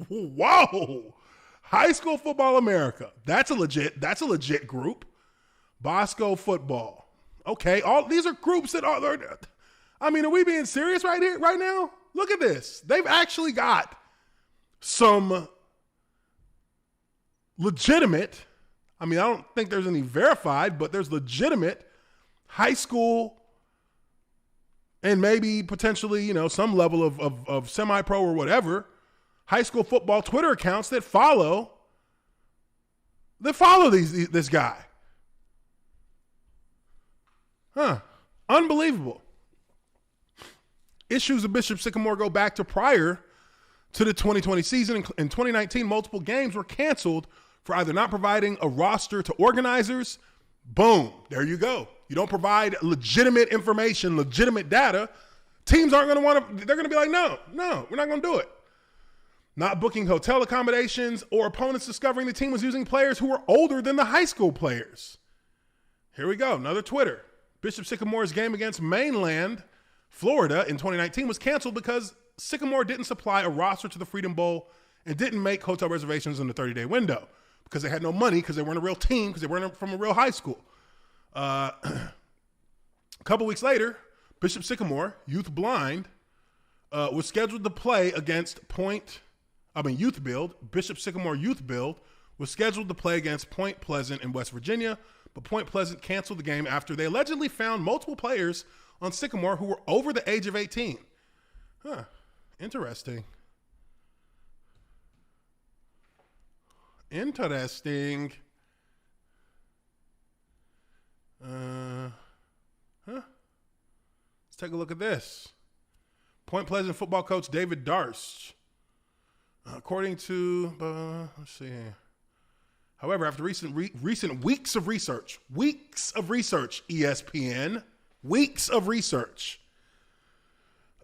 Whoa. High School Football America. That's a legit group. Bosco Football. Okay, all these are groups that are, I mean, are we being serious right now? Look at this. They've actually got some legitimate, I mean, I don't think there's any verified, but there's legitimate high school and maybe potentially, you know, some level of semi-pro or whatever, high school football Twitter accounts that follow this guy. Huh. Unbelievable. Issues of Bishop Sycamore go back to prior to the 2020 season. In 2019, multiple games were canceled for either not providing a roster to organizers. Boom. There you go. You don't provide legitimate information, legitimate data. Teams aren't going to want to, they're going to be like, no, we're not going to do it. Not booking hotel accommodations, or opponents discovering the team was using players who were older than the high school players. Here we go. Another Twitter. Bishop Sycamore's game against Mainland, Florida in 2019 was canceled because Sycamore didn't supply a roster to the Freedom Bowl and didn't make hotel reservations in the 30-day window because they had no money, because they weren't a real team, because they weren't from a real high school. A couple weeks later, Bishop Sycamore, youth blind, was scheduled to play against Youth Build. Bishop Sycamore Youth Build was scheduled to play against Point Pleasant in West Virginia, but Point Pleasant canceled the game after they allegedly found multiple players on Sycamore who were over the age of 18. Huh. Interesting. Interesting. Let's take a look at this. Point Pleasant football coach David Darst. According to, let's see here. However, after recent weeks of research, ESPN, weeks of research,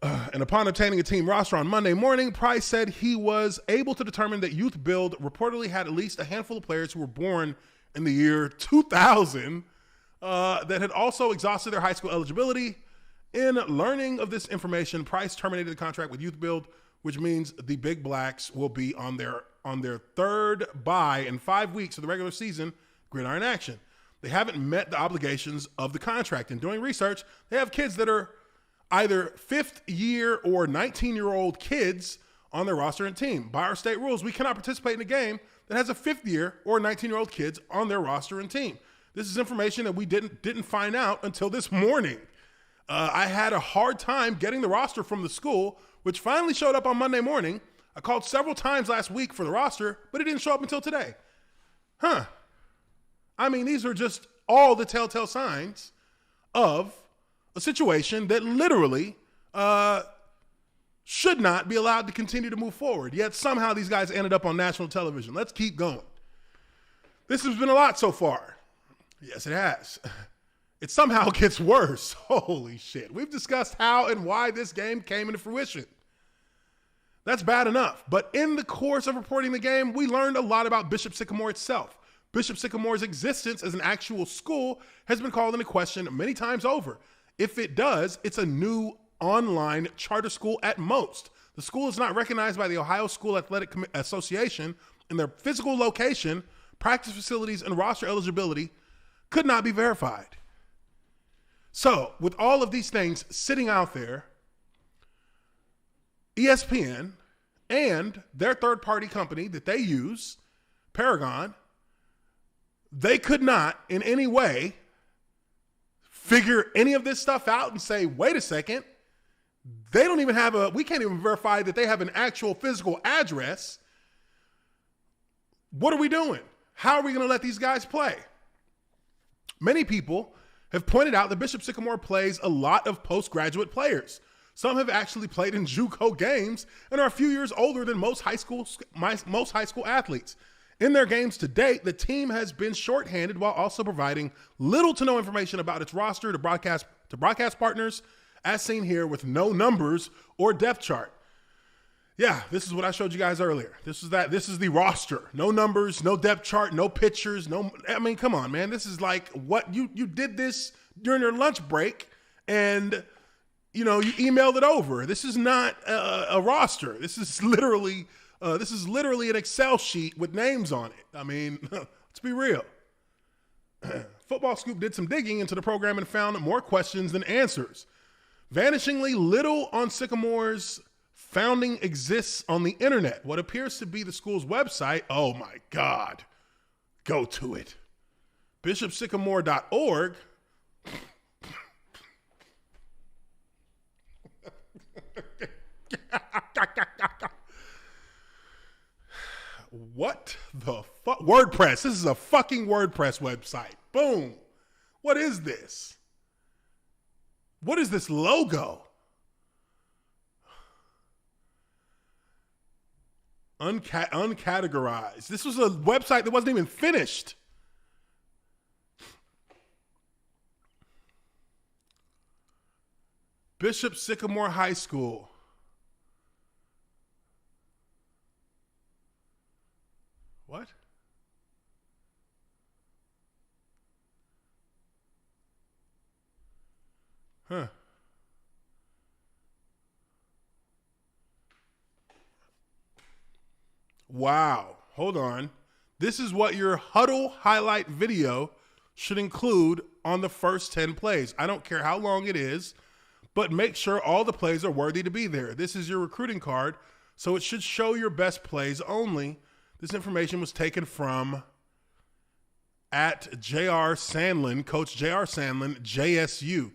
and upon obtaining a team roster on Monday morning, Price said he was able to determine that Youth Build reportedly had at least a handful of players who were born in the year 2000 that had also exhausted their high school eligibility. In learning of this information, Price terminated the contract with Youth Build, which means the Big Blacks will be on their third bye in 5 weeks of the regular season gridiron action. They haven't met the obligations of the contract. And doing research, they have kids that are either fifth year or 19-year-old kids on their roster and team. By our state rules, we cannot participate in a game that has a fifth year or 19-year-old kids on their roster and team. This is information that we didn't find out until this morning. I had a hard time getting the roster from the school, which finally showed up on Monday morning. I called several times last week for the roster, but it didn't show up until today. I mean, these are just all the telltale signs of a situation that literally should not be allowed to continue to move forward. Yet somehow these guys ended up on national television. Let's keep going. This has been a lot so far. Yes, it has. It somehow gets worse. Holy shit. We've discussed how and why this game came into fruition. That's bad enough. But in the course of reporting the game, we learned a lot about Bishop Sycamore itself. Bishop Sycamore's existence as an actual school has been called into question many times over. If it does, it's a new online charter school at most. The school is not recognized by the Ohio School Athletic Association, and their physical location, practice facilities, and roster eligibility could not be verified. So, with all of these things sitting out there, ESPN and their third-party company that they use, Paragon, they could not in any way figure any of this stuff out and say, wait a second, they don't even have we can't even verify that they have an actual physical address. What are we doing? How are we going to let these guys play? Many people have pointed out that Bishop Sycamore plays a lot of postgraduate players. Some have actually played in JUCO games and are a few years older than most high school athletes. In their games to date, the team has been shorthanded while also providing little to no information about its roster to broadcast partners, as seen here with no numbers or depth chart. Yeah, this is what I showed you guys earlier. This is the roster. No numbers, no depth chart, no pictures, come on, man. This is like what you did this during your lunch break and you emailed it over. This is not a roster. This is literally an Excel sheet with names on it. I mean, let's be real. Football Scoop did some digging into the program and found more questions than answers. Vanishingly little on Sycamore's founding exists on the internet. What appears to be the school's website, oh my God, go to it. bishopsycamore.org. What the fuck? WordPress. This is a fucking WordPress website. Boom. What is this? What is this logo? Uncategorized. This was a website that wasn't even finished. Bishop Sycamore High School. What? Huh. Wow. Hold on. This is what your huddle highlight video should include on the first 10 plays. I don't care how long it is, but make sure all the plays are worthy to be there. This is your recruiting card, so it should show your best plays only. This information was taken from at J.R. Sandlin, Coach J.R. Sandlin, JSU.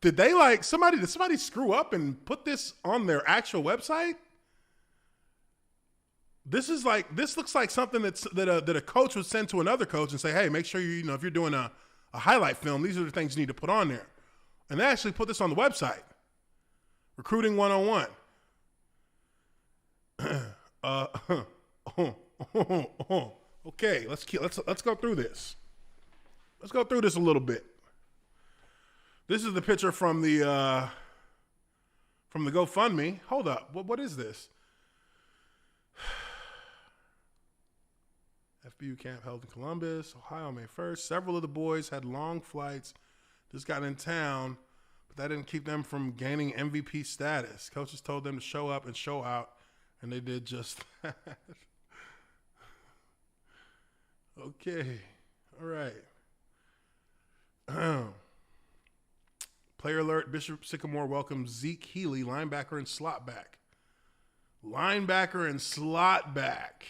Did somebody screw up and put this on their actual website? This looks like something that a coach would send to another coach and say, hey, make sure if you're doing a highlight film, these are the things you need to put on there. And they actually put this on the website. Recruiting 101. Okay, let's go through this. Let's go through this a little bit. This is the picture from the GoFundMe. Hold up. What is this? FBU camp held in Columbus, Ohio, May 1st. Several of the boys had long flights, just got in town, but that didn't keep them from gaining MVP status. Coaches told them to show up and show out, and they did just that. Okay. All right. Player alert, Bishop Sycamore welcomes Zeke Healy, linebacker and slot back. Linebacker and slot back.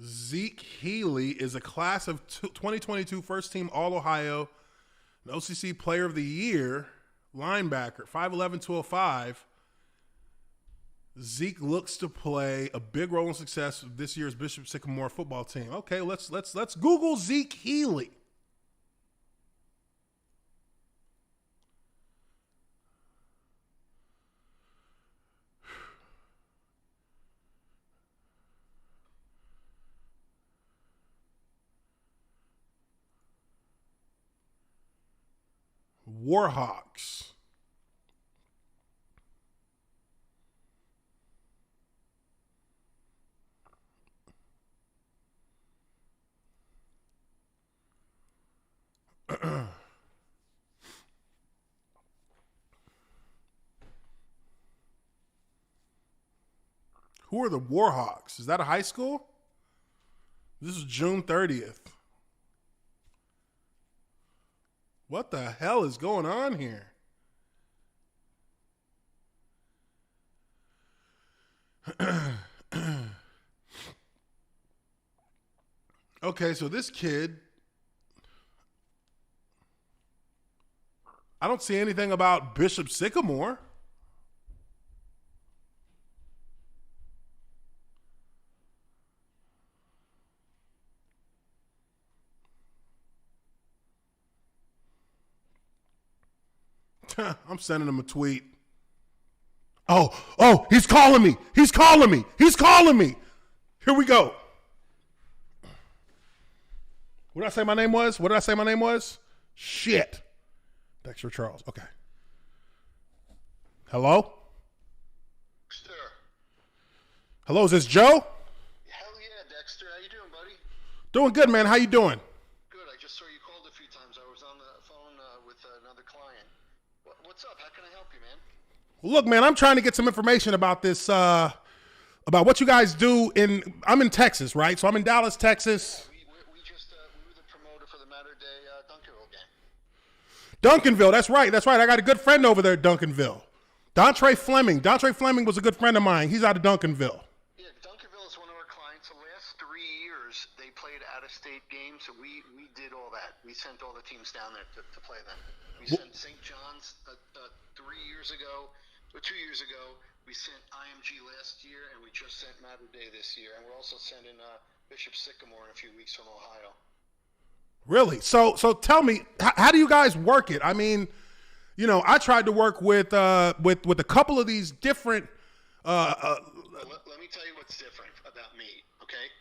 Zeke Healy is a class of 2022 first team All-Ohio, an OCC Player of the Year, linebacker, 5'11", 205. Zeke looks to play a big role in success of this year's Bishop Sycamore football team. Okay, let's Google Zeke Healy. Warhawks. Who are the Warhawks? Is that a high school? This is June 30th. What the hell is going on here? Okay, so this kid, I don't see anything about Bishop Sycamore. I'm sending him a tweet. Oh, he's calling me. He's calling me. He's calling me. Here we go. What did I say my name was? What did I say my name was? Shit. Dexter Charles. Okay. Hello? Dexter. Hello, is this Joe? Hell yeah, Dexter. How you doing, buddy? Doing good, man. How you doing? Good. I just saw you called a few times. I was on the phone with another client. What's up? How can I help you, man? Well, look, man, I'm trying to get some information about this, about what you guys do I'm in Texas, right? So I'm in Dallas, Texas. We were the promoter for the Matter Day Duncanville game. Duncanville, that's right. I got a good friend over there at Duncanville. Dontre Fleming. Dontre Fleming was a good friend of mine. He's out of Duncanville. Yeah, Duncanville is one of our clients. The last 3 years, they played out-of-state games, so we did all that. We sent all the teams down there to play them. We sent St. John's 3 years ago, or 2 years ago. We sent IMG last year, and we just sent Matter Day this year. And we're also sending Bishop Sycamore in a few weeks from Ohio. Really? So tell me, how do you guys work it? I mean, I tried to work with a couple of these different. Let me tell you what's different about me. Okay,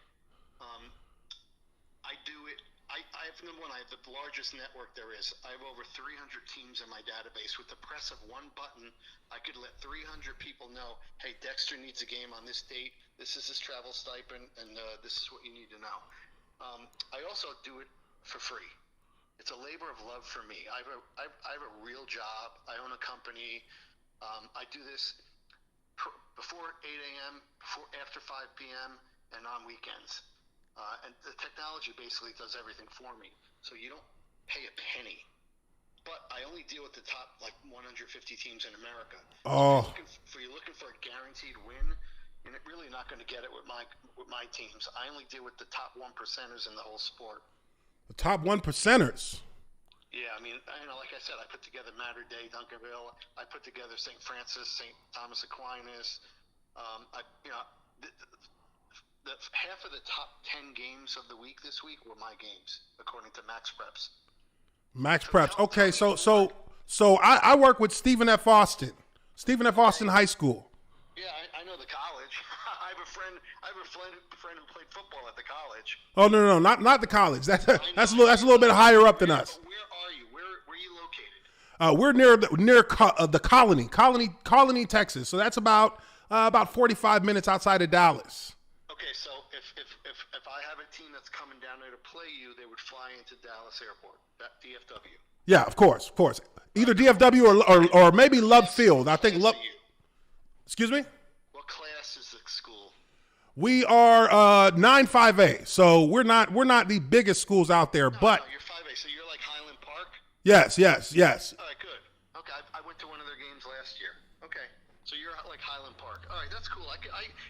I do it. I have number one. I have the largest network there is. I have over 300 teams in my database. With the press of one button, I could let 300 people know, hey, Dexter needs a game on this date. This is his travel stipend, and this is what you need to know. I also do it for free. It's a labor of love for me. I have a real job. I own a company. I do this before 8 a.m., after 5 p.m., and on weekends. And the technology basically does everything for me. So you don't pay a penny. But I only deal with the top 150 teams in America. Oh. So you're looking for a guaranteed win, you're really not going to get it with my teams. I only deal with the top 1%ers in the whole sport. The top 1%ers. Yeah, I mean, like I said, I put together Mater Dei, Duncanville. I put together St. Francis, St. Thomas Aquinas. The half of the top 10 games of the week this week were my games, according to Max Preps. Max So Preps. Okay, tell me so I work with Stephen F. Austin. Stephen F. Austin High School. Yeah, I know the college. I have a friend who played football at the college. Oh no, not the college. That's a little bit higher up than us. Where are you? Where are you located? We're the Colony, Texas. So that's about 45 minutes outside of Dallas. Okay, so if I have a team that's coming down there to play you, they would fly into Dallas Airport, that DFW. Yeah, of course. Either DFW or maybe Love Field. I think Love. Excuse me. What class is the school? We are 9-5A, so we're not the biggest schools out there, but you're 5A, so you're like Highland Park. yes. All right, good. Okay, I went to one of their games last year. Okay, so you're like Highland Park. All right, that's cool.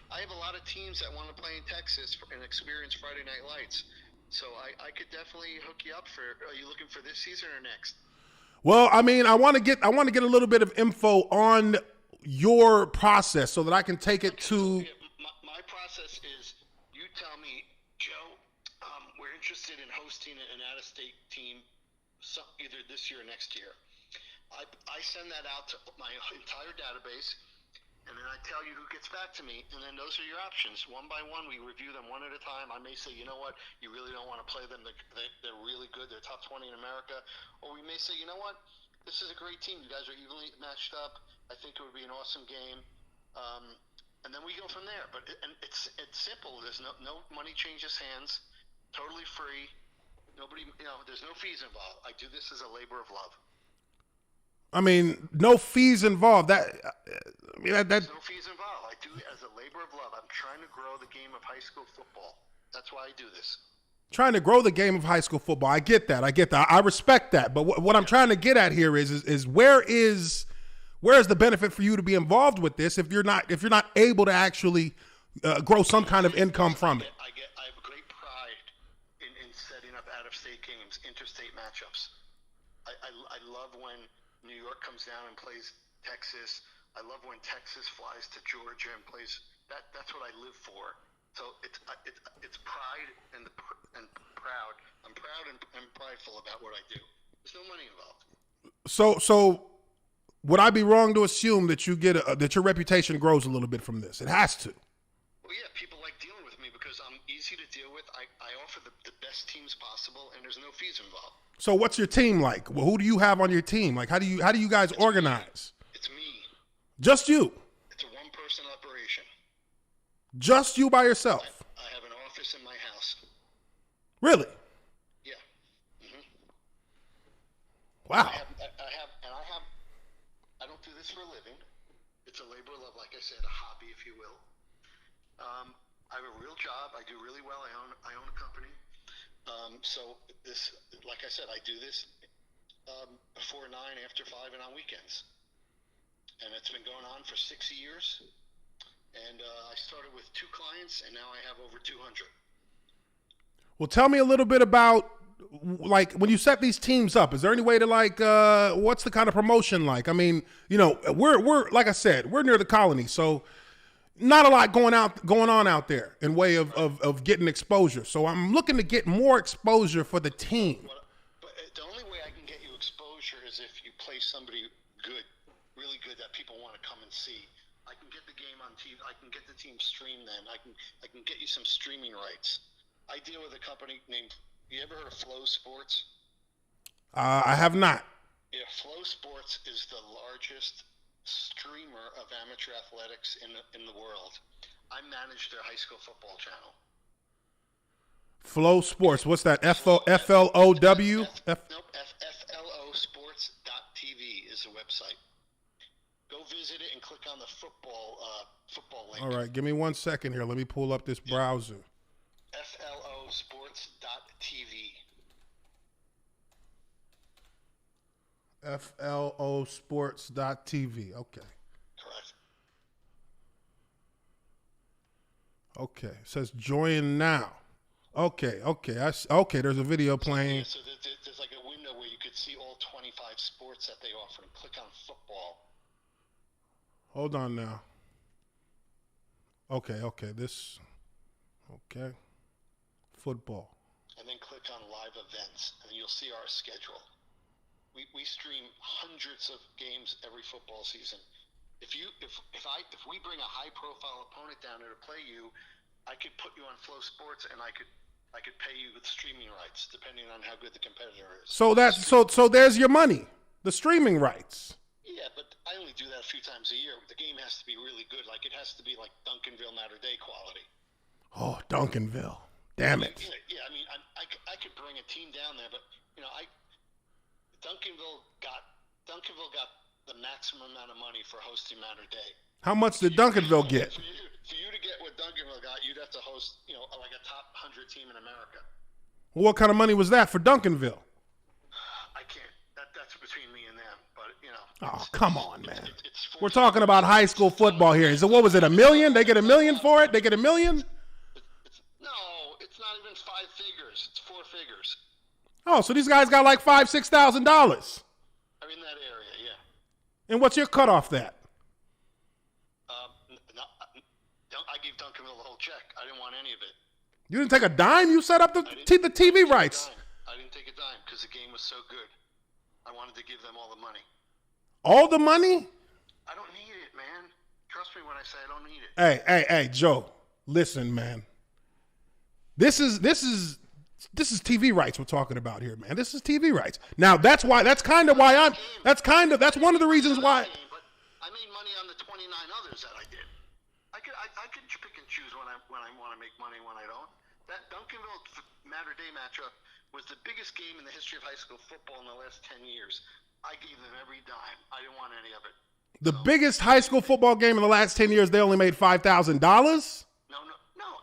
I have a lot of teams that want to play in Texas and experience Friday Night Lights, so I could definitely hook you up for. Are you looking for this season or next? Well, I mean, I want to get a little bit of info on your process so that I can take it to. My process is you tell me, Joe, we're interested in hosting an out-of-state team either this year or next year. I send that out to my entire database, and then I tell you who gets back to me, and then those are your options. One by one, we review them one at a time. I may say, you know what, you really don't want to play them. They're really good. They're top 20 in America. Or we may say, you know what, this is a great team. You guys are evenly matched up. I think it would be an awesome game. And then we go from there. But it's simple. There's no money changes hands. Totally free. Nobody, there's no fees involved. I do this as a labor of love. I mean, no fees involved. There's no fees involved. I do it as a labor of love. I'm trying to grow the game of high school football. That's why I do this. Trying to grow the game of high school football. I get that. I respect that. But what I'm trying to get at here is where is the benefit for you to be involved with this if you're not able to actually grow some kind of income from it? I have great pride in setting up out-of-state games, interstate matchups. I love when New York comes down and plays Texas. I love when Texas flies to Georgia and plays. That's what I live for. So it's pride and proud. I'm proud and prideful about what I do. There's no money involved. So would I be wrong to assume that you get that your reputation grows a little bit from this? It has to. Well, yeah, people like dealing with me because I'm easy to deal with. I offer the best teams possible, and there's no fees involved. So what's your team like? Well, who do you have on your team? Like, how do you guys organize? It's me. Just you. It's a one-person operation. Just you by yourself. I have an office in my house. Really? Yeah. Mm-hmm. Wow. I don't do this for a living. It's a labor of love, like I said, a hobby, if you will. I have a real job. I do really well. I own a company. So this, like I said, I do this before 9, after 5, and on weekends. And it's been going on for 6 years. And I started with 2 clients, and now I have over 200. Well, tell me a little bit about, like, when you set these teams up, is there any way to, like, what's the kind of promotion like? I mean, we're like I said, we're near the Colony, so not a lot going on out there in way of getting exposure. So I'm looking to get more exposure for the team. But the only way I can get you exposure is if you play somebody good, really good, that people want to come and see. I can get the game on TV. I can get the team streamed then. I can get you some streaming rights. I deal with a company named, you ever heard of Flow Sports? I have not. Yeah, Flow Sports is the largest streamer of amateur athletics in the world. I manage their high school football channel. Flow Sports. What's that? FLOW? FLOsports.tv is the website. Go visit it and click on the football link. All right, give me 1 second here. Let me pull up this browser. FLOsports.tv. FLOsports.tv. Okay. Correct. Okay. It says join now. Okay. There's a video playing. So there's like a window where you could see all 25 sports that they offer and click on football. Hold on now. Okay. Football. And then click on live events, and you'll see our schedule. We stream hundreds of games every football season. If we bring a high profile opponent down there to play you, I could put you on Flow Sports, and I could pay you with streaming rights depending on how good the competitor is. So there's your money, the streaming rights. Yeah, but I only do that a few times a year. The game has to be really good. Like, it has to be like Duncanville Matter Day quality. Oh, Duncanville. Damn it. Yeah, I mean, I could bring a team down there, but Duncanville got the maximum amount of money for hosting Matter Day. How much did Duncanville get? For you to get what Duncanville got, you'd have to host, like a top 100 team in America. Well, what kind of money was that for Duncanville? I can't. That's between me and them. But Oh, come on, man. We're talking about high school football here. So what was it? $1 million? They get $1 million for it? They get $1 million? No, it's not even 5 figures. It's 4 figures. Oh, so these guys got like $5,000-$6,000. I'm in that area, yeah. And what's your cutoff that? I gave Duncanville the whole check. I didn't want any of it. You didn't take a dime? You set up the TV rights. I didn't take a dime because the game was so good. I wanted to give them all the money. All the money? I don't need it, man. Trust me when I say I don't need it. Hey, Joe. Listen, man. This is TV rights we're talking about here, man. This is TV rights. Now that's one of the reasons why. But I made money on the 29 others that I did. I could pick and choose when I want to make money and when I don't. That Duncanville Matter Day matchup was the biggest game in the history of high school football in the last 10 years. I gave them every dime. I didn't want any of it. The biggest high school football game in the last 10 years, they only made $5,000? No,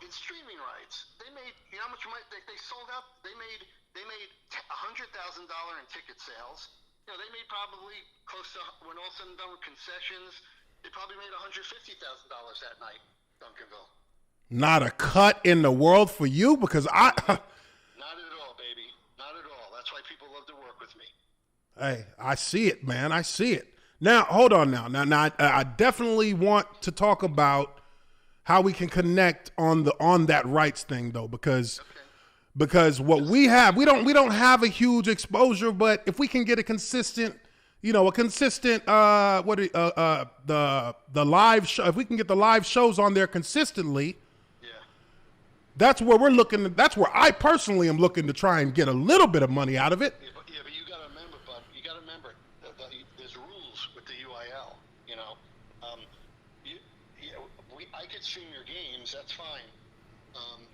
in streaming rights. They made, you know how much money they sold out? They made $100,000 in ticket sales. They made probably close to, when all said and done with concessions, they probably made $150,000 that night, Duncanville. Not a cut in the world for you? Because Not at all, baby. Not at all. That's why people love to work with me. Hey, I see it, man. I see it. Now, hold on now. Now, I definitely want to talk about how we can connect on that rights thing, though, because what we have, we don't have a huge exposure, but if we can get a consistent, the live show, if we can get the live shows on there consistently, that's where that's where I personally am looking to try and get a little bit of money out of it. Yeah, but you got to remember, bud. You got to remember there's rules with the UIL. I could stream your games. That's fine. I'm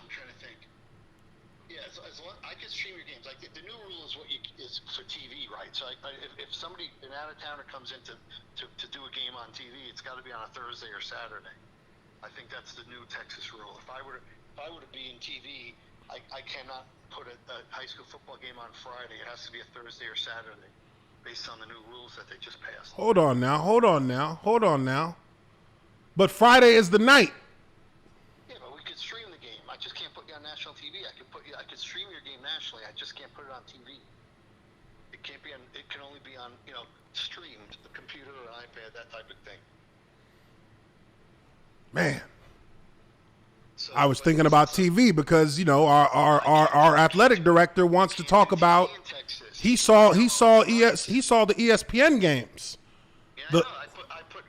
trying to think. Yeah, as long I could stream your games. Like the new rule is is for TV, right? So if somebody an out of towner comes in to do a game on TV, it's got to be on a Thursday or Saturday. I think that's the new Texas rule. If I were to be in TV, I cannot put a high school football game on Friday. It has to be a Thursday or Saturday, based on the new rules that they just passed. Hold on now. But Friday is the night. Yeah, but we could stream the game. I just can't put you on national TV. I could stream your game nationally. I just can't put it on TV. It can't be on. It can only be on streamed, the computer or iPad, that type of thing. Man, I was thinking about TV because our athletic director wants to talk about. He saw the ESPN games. Yeah, I put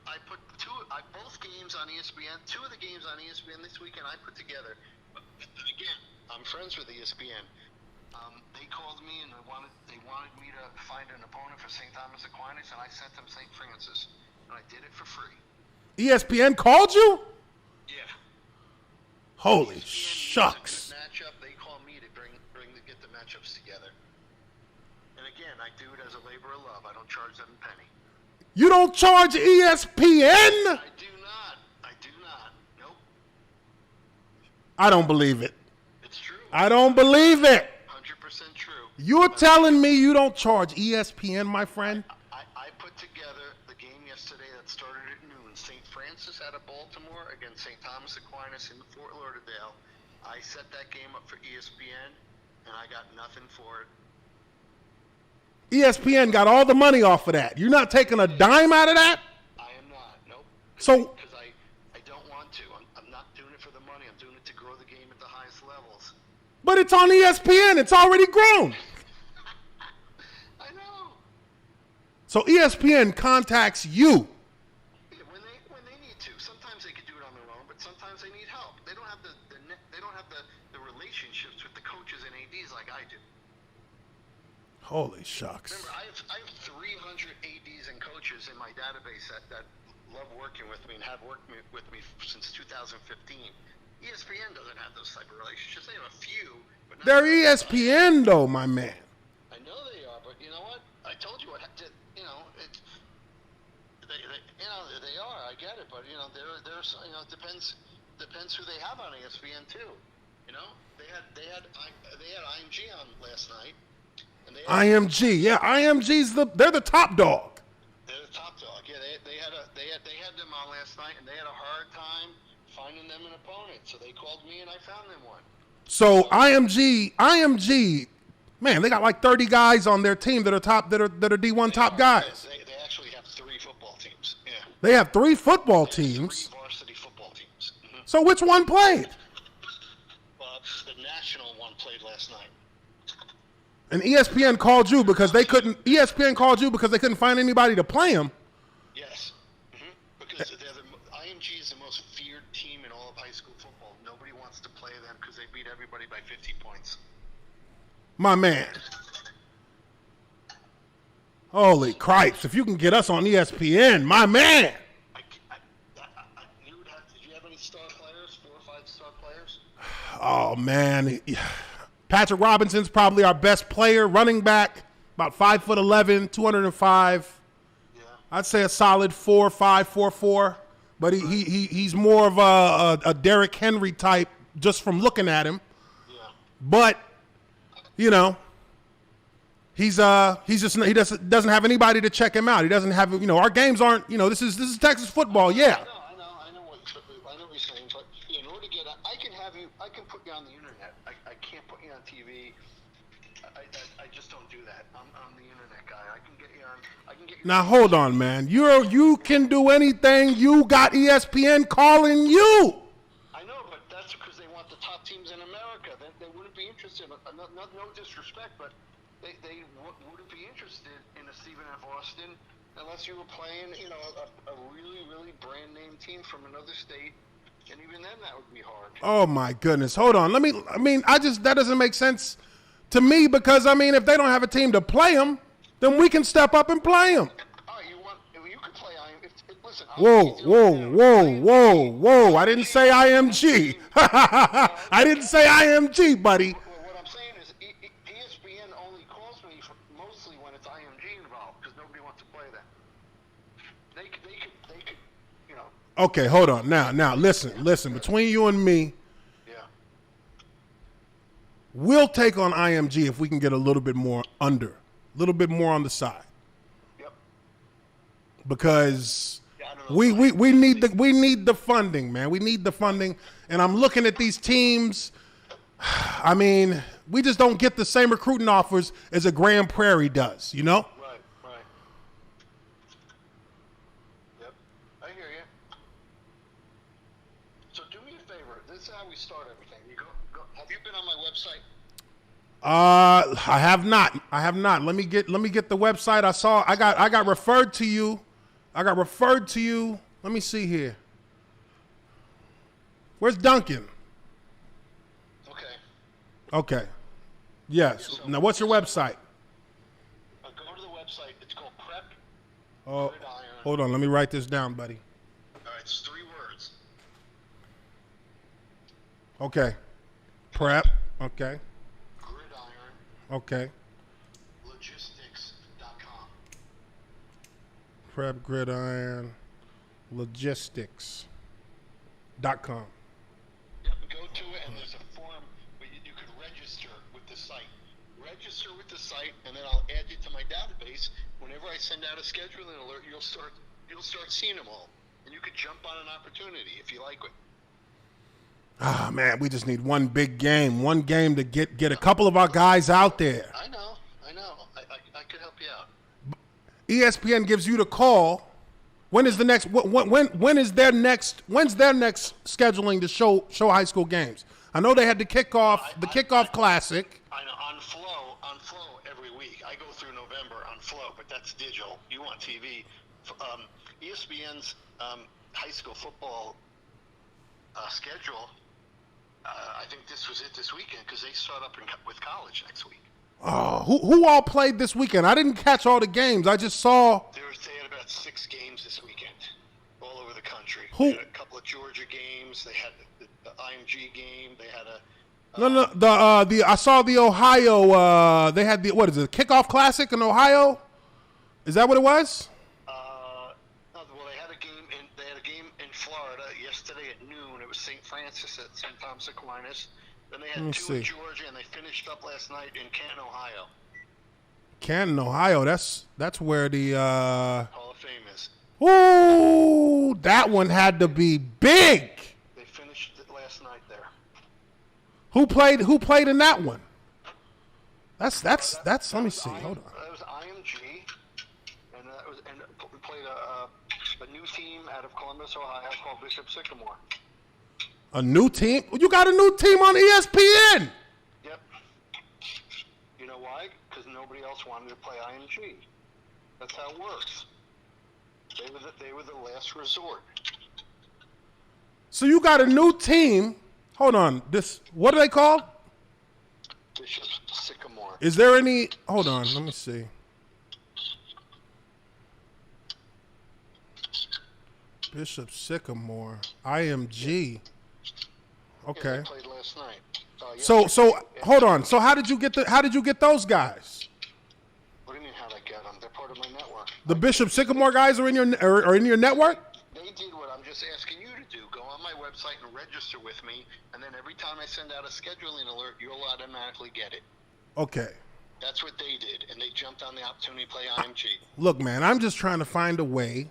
both games on ESPN. 2 of the games on ESPN this weekend I put together. But again, I'm friends with ESPN. They called me and they wanted me to find an opponent for St. Thomas Aquinas, and I sent them St. Francis, and I did it for free. ESPN called you? Yeah. Holy ESPN shucks! Matchup. They call me to get the matchups together. And again, I do it as a labor of love. I don't charge them a penny. You don't charge ESPN? I do not. Nope. I don't believe it. It's true. I don't believe it. 100% true. You're telling me you don't charge ESPN, my friend? I put together the game yesterday that started at noon. St. Francis out of Baltimore against St. Thomas Aquinas in Fort Lauderdale. I set that game up for ESPN, and I got nothing for it. ESPN got all the money off of that. You're not taking a dime out of that? I am not. Nope. So, Because I don't want to. I'm not doing it for the money. I'm doing it to grow the game at the highest levels. but it's on ESPN. It's already grown. I know. So ESPN contacts you. Yeah, when they need to. Sometimes they could do it on their own, but sometimes they need help. They don't have the relationships with the coaches and ADs like I do. Holy shucks. Remember, I have 300 ADs and coaches in my database that love working with me and have worked with me since 2015. ESPN doesn't have those type of relationships. They have a few, but not They're ESPN though, my man. I know they are, but you know what? I told you what. You know, they are. I get it, but you know, there's it depends who they have on ESPN too. You know, they had IMG on last night. And they had, IMG, yeah, they're the top dog. They're the top dog. Yeah, they had them on last night, and they had a hard time finding them an opponent. So they called me, and I found them one. So IMG, man, they got like 30 guys on their team that are D1 top guys. They actually have 3 football teams. Yeah. They have 3 football They have teams. 3 varsity football teams. Mm-hmm. So which one played? The national one played last night. And ESPN called you because they couldn't. ESPN called you because they couldn't find anybody to play him. Yes, because IMG is the most feared team in all of high school football. Nobody wants to play them because they beat everybody by 50 points. My man. Holy cripes! If you can get us on ESPN, my man. Did you have any star players? 4 or 5 star players? Oh man. Patrick Robinson's probably our best player, running back, about 5'11", 205. Yeah. I'd say a solid 4.5, 4.4. But he's more of a Derrick Henry type just from looking at him. Yeah. But you know, he doesn't have anybody to check him out. He doesn't have our games aren't this is Texas football. Yeah. I know what you're saying, but in order to get, I can put you on the internet. I can't put you on TV. I just don't do that. I'm the internet guy. I can get you. Now hold on, man. You can do anything. You got ESPN calling you. I know, but that's because they want the top teams in America. They wouldn't be interested. No disrespect, but they wouldn't be interested in a Stephen F. Austin unless you were playing, a really, really brand name team from another state. And even then, that would be hard. Oh my goodness. Hold on. That doesn't make sense to me because if they don't have a team to play them, then we can step up and play them. Oh, you can play listen. Whoa. I didn't say IMG. I didn't say IMG, buddy. What I'm saying is ESPN only calls me mostly when it's IMG involved because nobody wants to play that. They could. Okay, hold on. Now, listen. Between you and me, Yeah. we'll take on IMG if we can get a little bit more on the side. Yep. Because Yeah, I don't know. we need the funding, man. We need the funding. And I'm looking at these teams. We just don't get the same recruiting offers as a Grand Prairie does, Right. Yep. I hear you. So do me a favor. This is how we start everything. You go. Have you been on my website? I have not. Let me get the website. I got referred to you. Let me see here. Where's Duncan? Okay. Yes. Now what's your website? Go to the website. It's called Prep. Oh, Gridiron. hold on. Let me write this down, buddy. All right, it's 3 words. Okay. Prep. Okay. Gridiron. Okay. Logistics.com. Prep Gridiron Logistics.com. Yep, go to it, and there's a form where you could register with the site. Register with the site, and then I'll add you to my database. Whenever I send out a scheduling alert, you'll start seeing them all, and you could jump on an opportunity if you like it. Ah, man, we just need one big game. One game to get a couple of our guys out there. I know. I could help you ESPN gives you the call. When is the next? When is their next? When's their next scheduling to show high school games? I know they had the kickoff classic. I know on Flow every week. I go through November on Flow, but that's digital. You want TV? ESPN's high school football schedule. I think this was it this weekend because they start up with college next week. Oh, who all played this weekend? I didn't catch all the games. I just saw. They had about 6 games this weekend, all over the country. Who? They had a couple of Georgia games. They had the IMG game. They had a. I saw the Ohio. They had the what is it? Kickoff Classic in Ohio. Is that what it was? No, well, they had a game in Florida yesterday at noon. It was St. Francis at St. Thomas Aquinas. Then they had 2 in Georgia, and they finished up last night in Canton, Ohio. Canton, Ohio. That's where the Hall of Fame is. Ooh, that one had to be big. They finished it last night there. Who played in that one? That's let me see. Hold on. That was IMG, and we played a new team out of Columbus, Ohio called Bishop Sycamore. A new team? You got a new team on ESPN. Yep. You know why? Because nobody else wanted to play IMG. That's how it works. They were the last resort. So you got a new team. Hold on. What are they called? Bishop Sycamore. Is there any? Hold on. Let me see. Bishop Sycamore. IMG. Okay. Yeah, they played last night. So hold on. So how did you get those guys? What do you mean how I get them? They're part of my network. The Bishop Sycamore guys are in your network? They did what I'm just asking you to do. Go on my website and register with me, and then every time I send out a scheduling alert, you'll automatically get it. Okay. That's what they did, and they jumped on the opportunity to play IMG. Look, man, I'm just trying to find a way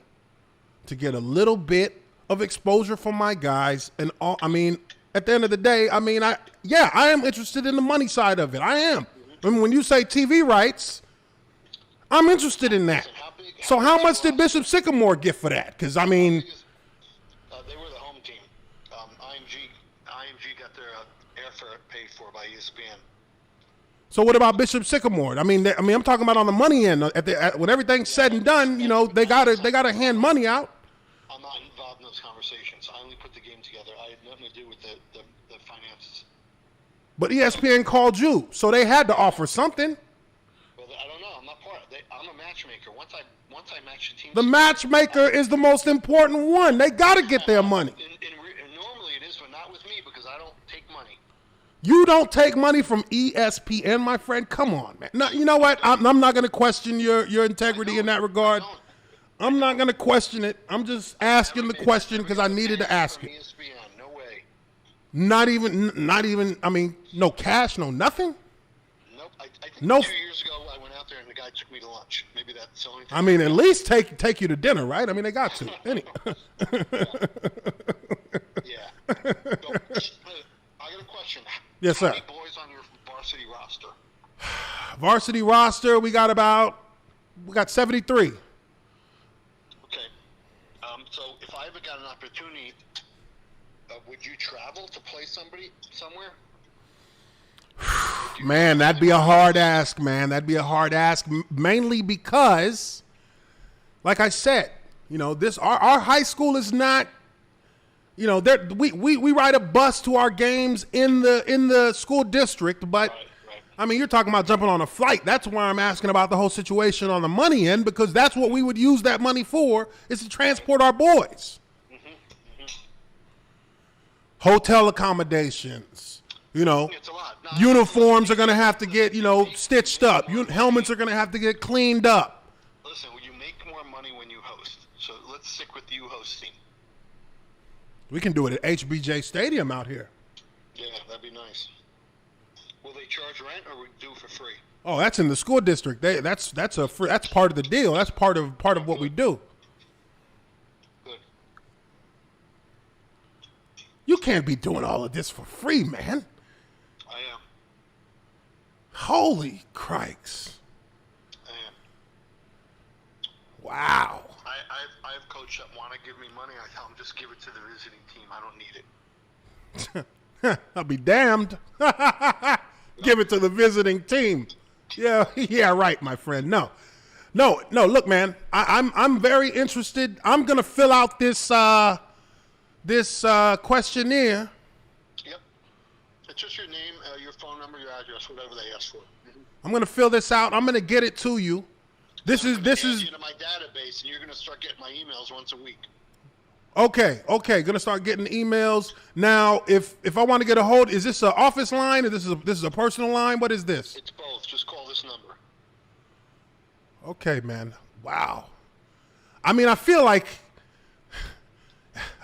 to get a little bit of exposure for my guys, and all. I mean, at the end of the day, I mean, I am interested in the money side of it. I am. I mean, when you say TV rights, I'm interested in that. So how much did Bishop Sycamore get for that? Because, I mean... They were the home team. IMG got their airfare paid for by ESPN. So what about Bishop Sycamore? I mean, I'm talking about on the money end. When everything's said and done, you know, they gotta hand money out. I'm not involved in those conversations. I only put the game together. I had nothing to do with the finances. But ESPN called you, so they had to offer something. Well, I don't know. I'm not part of it. I'm a matchmaker. Once I match the team. The matchmaker is the most important one. They gotta get their money. Normally it is, but not with me because I don't take money. You don't take money from ESPN, my friend? Come on, man. No, you know what? I'm not going to question your integrity in that regard. I'm not going to question it. I'm just asking the question because I needed to ask it. ESPN, no way. Not even, I mean, no cash, no nothing? Nope. I think No. 2 years ago I went out there and the guy took me to lunch. Maybe that's the only thing. I mean, at least take you to dinner, right? I mean, they got to. Yeah. So, I got a question. Yes, sir. How many boys on your varsity roster? Varsity roster, we got 73. Okay. So if I ever got an opportunity, would you travel to play somebody somewhere? Man, that'd be a hard ask, man. That'd be a hard ask, mainly because, like I said, you know, our high school is not, you know, we ride a bus to our games in the school district, but Right. I mean, you're talking about jumping on a flight. That's why I'm asking about the whole situation on the money end, because that's what we would use that money for, is to transport our boys. Hotel accommodations, you know. It's a lot. No, Uniforms are going to have to get, you know, stitched up. Helmets are going to have to get cleaned up. Listen, you make more money when you host. So let's stick with you hosting. We can do it at HBJ Stadium out here. Yeah, that'd be nice. Will they charge rent or we do it for free? Oh, that's in the school district. That's part of the deal. That's part of what we do. Good. You can't be doing all of this for free, man. I am. Holy crikes. I am. Wow. I have coaches that want to give me money. I tell them just give it to the visiting team. I don't need it. I'll be damned. Give it to the visiting team. Yeah, yeah, right, my friend. No. Look, man, I'm very interested. I'm gonna fill out this questionnaire. Yep. It's just your name, your phone number, your address, whatever they ask for. Mm-hmm. I'm gonna fill this out. I'm gonna get it to you. This is you to my database, and you're gonna start getting my emails once a week. Okay. Gonna start getting emails now. If I want to get a hold, is this an office line or this is a personal line? What is this? It's both. Just call this number. Okay, man. Wow. I mean, I feel like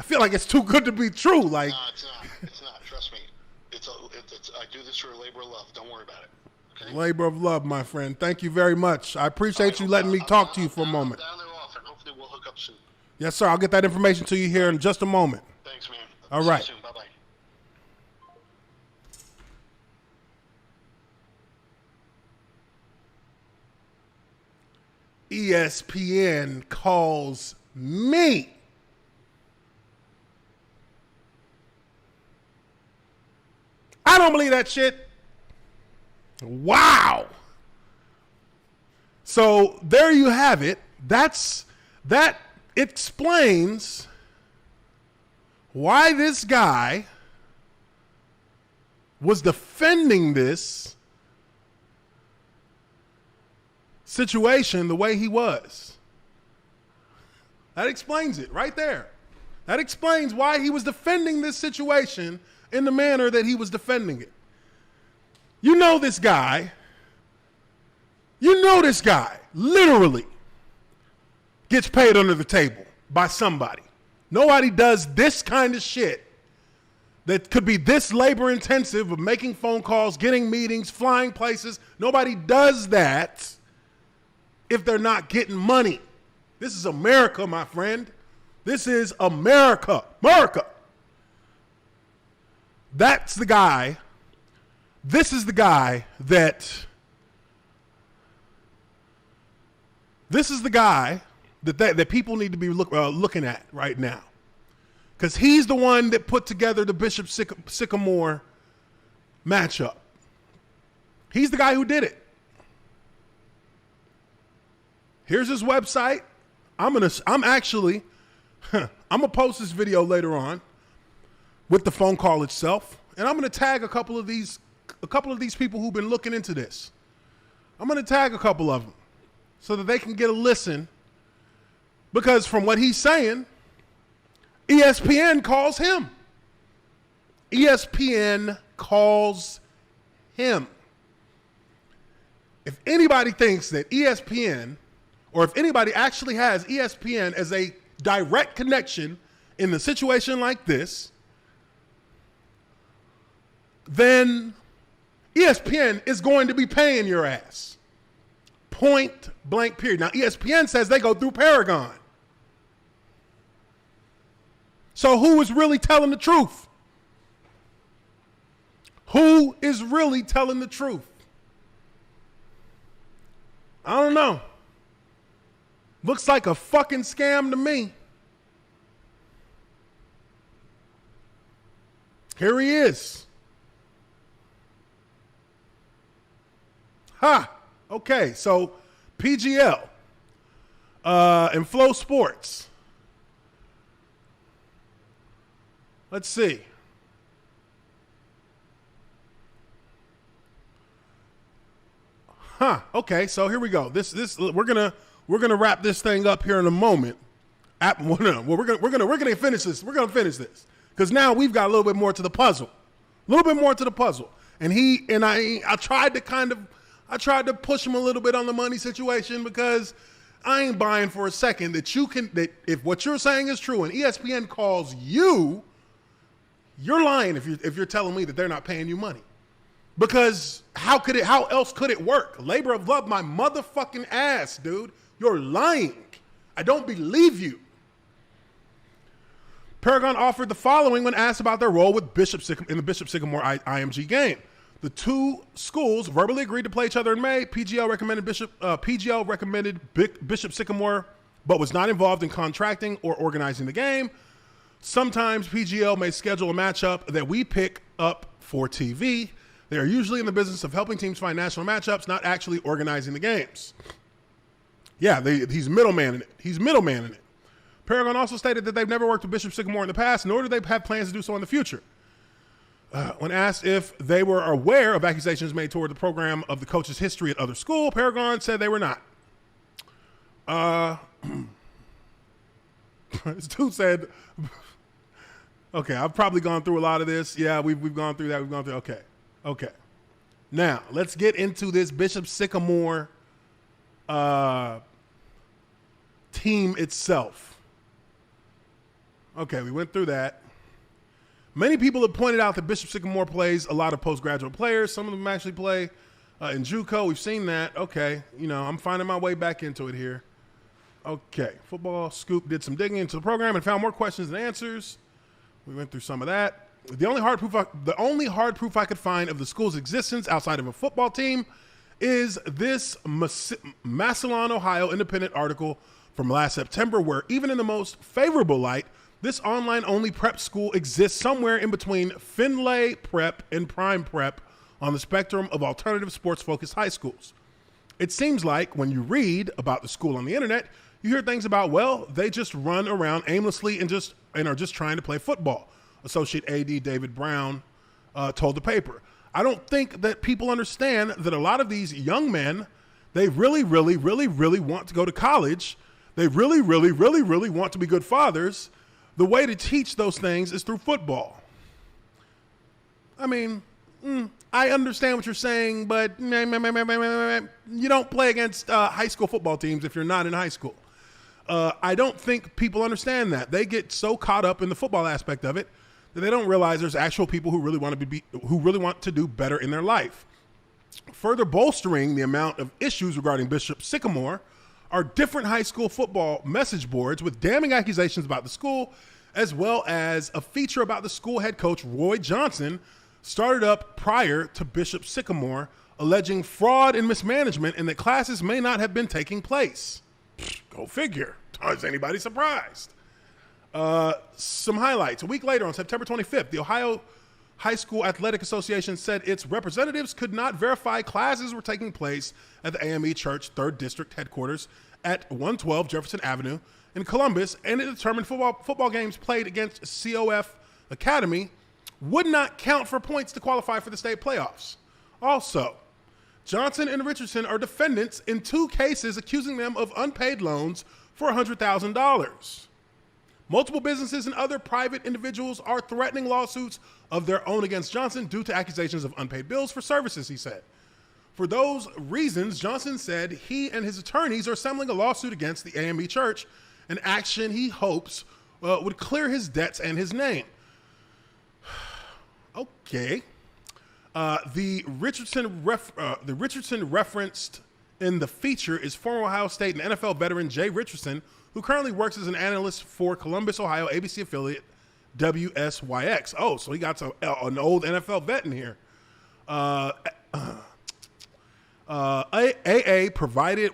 it's too good to be true. Like, no, it's not. It's not. Trust me. I do this for a labor of love. Don't worry about it. Okay? Labor of love, my friend. Thank you very much. I appreciate you letting me talk to you for a moment. I'm down there often. Hopefully we'll hook up soon. Yes, sir. I'll get that information to you here in just a moment. Thanks, man. All See right. you soon. Bye-bye. ESPN calls me. I don't believe that shit. Wow. So there you have it. That explains why this guy was defending this situation the way he was. That explains it right there. That explains why he was defending this situation in the manner that he was defending it. You know this guy literally gets paid under the table by somebody. Nobody does this kind of shit that could be this labor intensive of making phone calls, getting meetings, flying places. Nobody does that if they're not getting money. This is America, my friend. This is America. America. That's the guy. This is the guy that people need to be looking at right now. Because he's the one that put together the Bishop Sycamore matchup. He's the guy who did it. Here's his website. I'm gonna post this video later on with the phone call itself, and I'm gonna tag a couple of these people who've been looking into this. I'm gonna tag a couple of them so that they can get a listen, because from what he's saying, ESPN calls him. ESPN calls him. If anybody thinks that ESPN, or if anybody actually has ESPN as a direct connection in a situation like this, then ESPN is going to be paying your ass. Point blank period. Now, ESPN says they go through Paragon. So who is really telling the truth? Who is really telling the truth? I don't know. Looks like a fucking scam to me. Here he is. Okay, so PGL and Flow Sports. Let's see. Okay, so here we go. This we're gonna wrap this thing up here in a moment. We're gonna finish this. We're gonna finish this because now we've got a little bit more to the puzzle. And I tried to push him a little bit on the money situation because I ain't buying for a second that if what you're saying is true and ESPN calls you, you're lying if you're telling me that they're not paying you money. Because how else could it work? Labor of love, my motherfucking ass, dude. You're lying. I don't believe you. Paragon offered the following when asked about their role with in the Bishop Sycamore IMG game. The two schools verbally agreed to play each other in May. PGL recommended Bishop Sycamore but was not involved in contracting or organizing the game. Sometimes PGL may schedule a matchup that we pick up for TV. They are usually in the business of helping teams find national matchups, not actually organizing the games. Yeah, he's middlemaning it. Paragon also stated that they've never worked with Bishop Sycamore in the past, nor do they have plans to do so in the future. When asked if they were aware of accusations made toward the program of the coach's history at other school, Paragon said they were not. This dude said, okay, I've probably gone through a lot of this. Yeah, we've gone through that. Okay. Now, let's get into this Bishop Sycamore team itself. Okay, we went through that. Many people have pointed out that Bishop Sycamore plays a lot of postgraduate players. Some of them actually play in JUCO. We've seen that. Okay, I'm finding my way back into it here. Okay, Football Scoop did some digging into the program and found more questions than answers. We went through some of that. The only hard proof I could find of the school's existence outside of a football team is this Massillon, Ohio independent article from last September, where even in the most favorable light, this online-only prep school exists somewhere in between Finlay Prep and Prime Prep on the spectrum of alternative sports-focused high schools. It seems like when you read about the school on the internet, you hear things about, well, they just run around aimlessly and are just trying to play football. Associate AD David Brown told the paper. I don't think that people understand that a lot of these young men, they really, really, really, really want to go to college. They really, really, really, really want to be good fathers. The way to teach those things is through football. I mean, I understand what you're saying, but you don't play against high school football teams if you're not in high school. I don't think people understand that. They get so caught up in the football aspect of it that they don't realize there's actual people who really want to do better in their life. Further bolstering the amount of issues regarding Bishop Sycamore are different high school football message boards with damning accusations about the school, as well as a feature about the school head coach, Roy Johnson, started up prior to Bishop Sycamore, alleging fraud and mismanagement and that classes may not have been taking place. Go figure. Is anybody surprised? Some highlights. A week later, on September 25th, the Ohio High School Athletic Association said its representatives could not verify classes were taking place at the AME Church 3rd District headquarters at 112 Jefferson Avenue in Columbus, and it determined football games played against COF Academy would not count for points to qualify for the state playoffs. Also, Johnson and Richardson are defendants in 2 cases accusing them of unpaid loans for $100,000. Multiple businesses and other private individuals are threatening lawsuits of their own against Johnson due to accusations of unpaid bills for services, he said. For those reasons, Johnson said he and his attorneys are assembling a lawsuit against the AME Church, an action he hopes would clear his debts and his name. Okay. The Richardson referenced in the feature is former Ohio State and NFL veteran Jay Richardson, who currently works as an analyst for Columbus, Ohio, ABC affiliate WSYX. Oh, so he got an old NFL vet in here. AA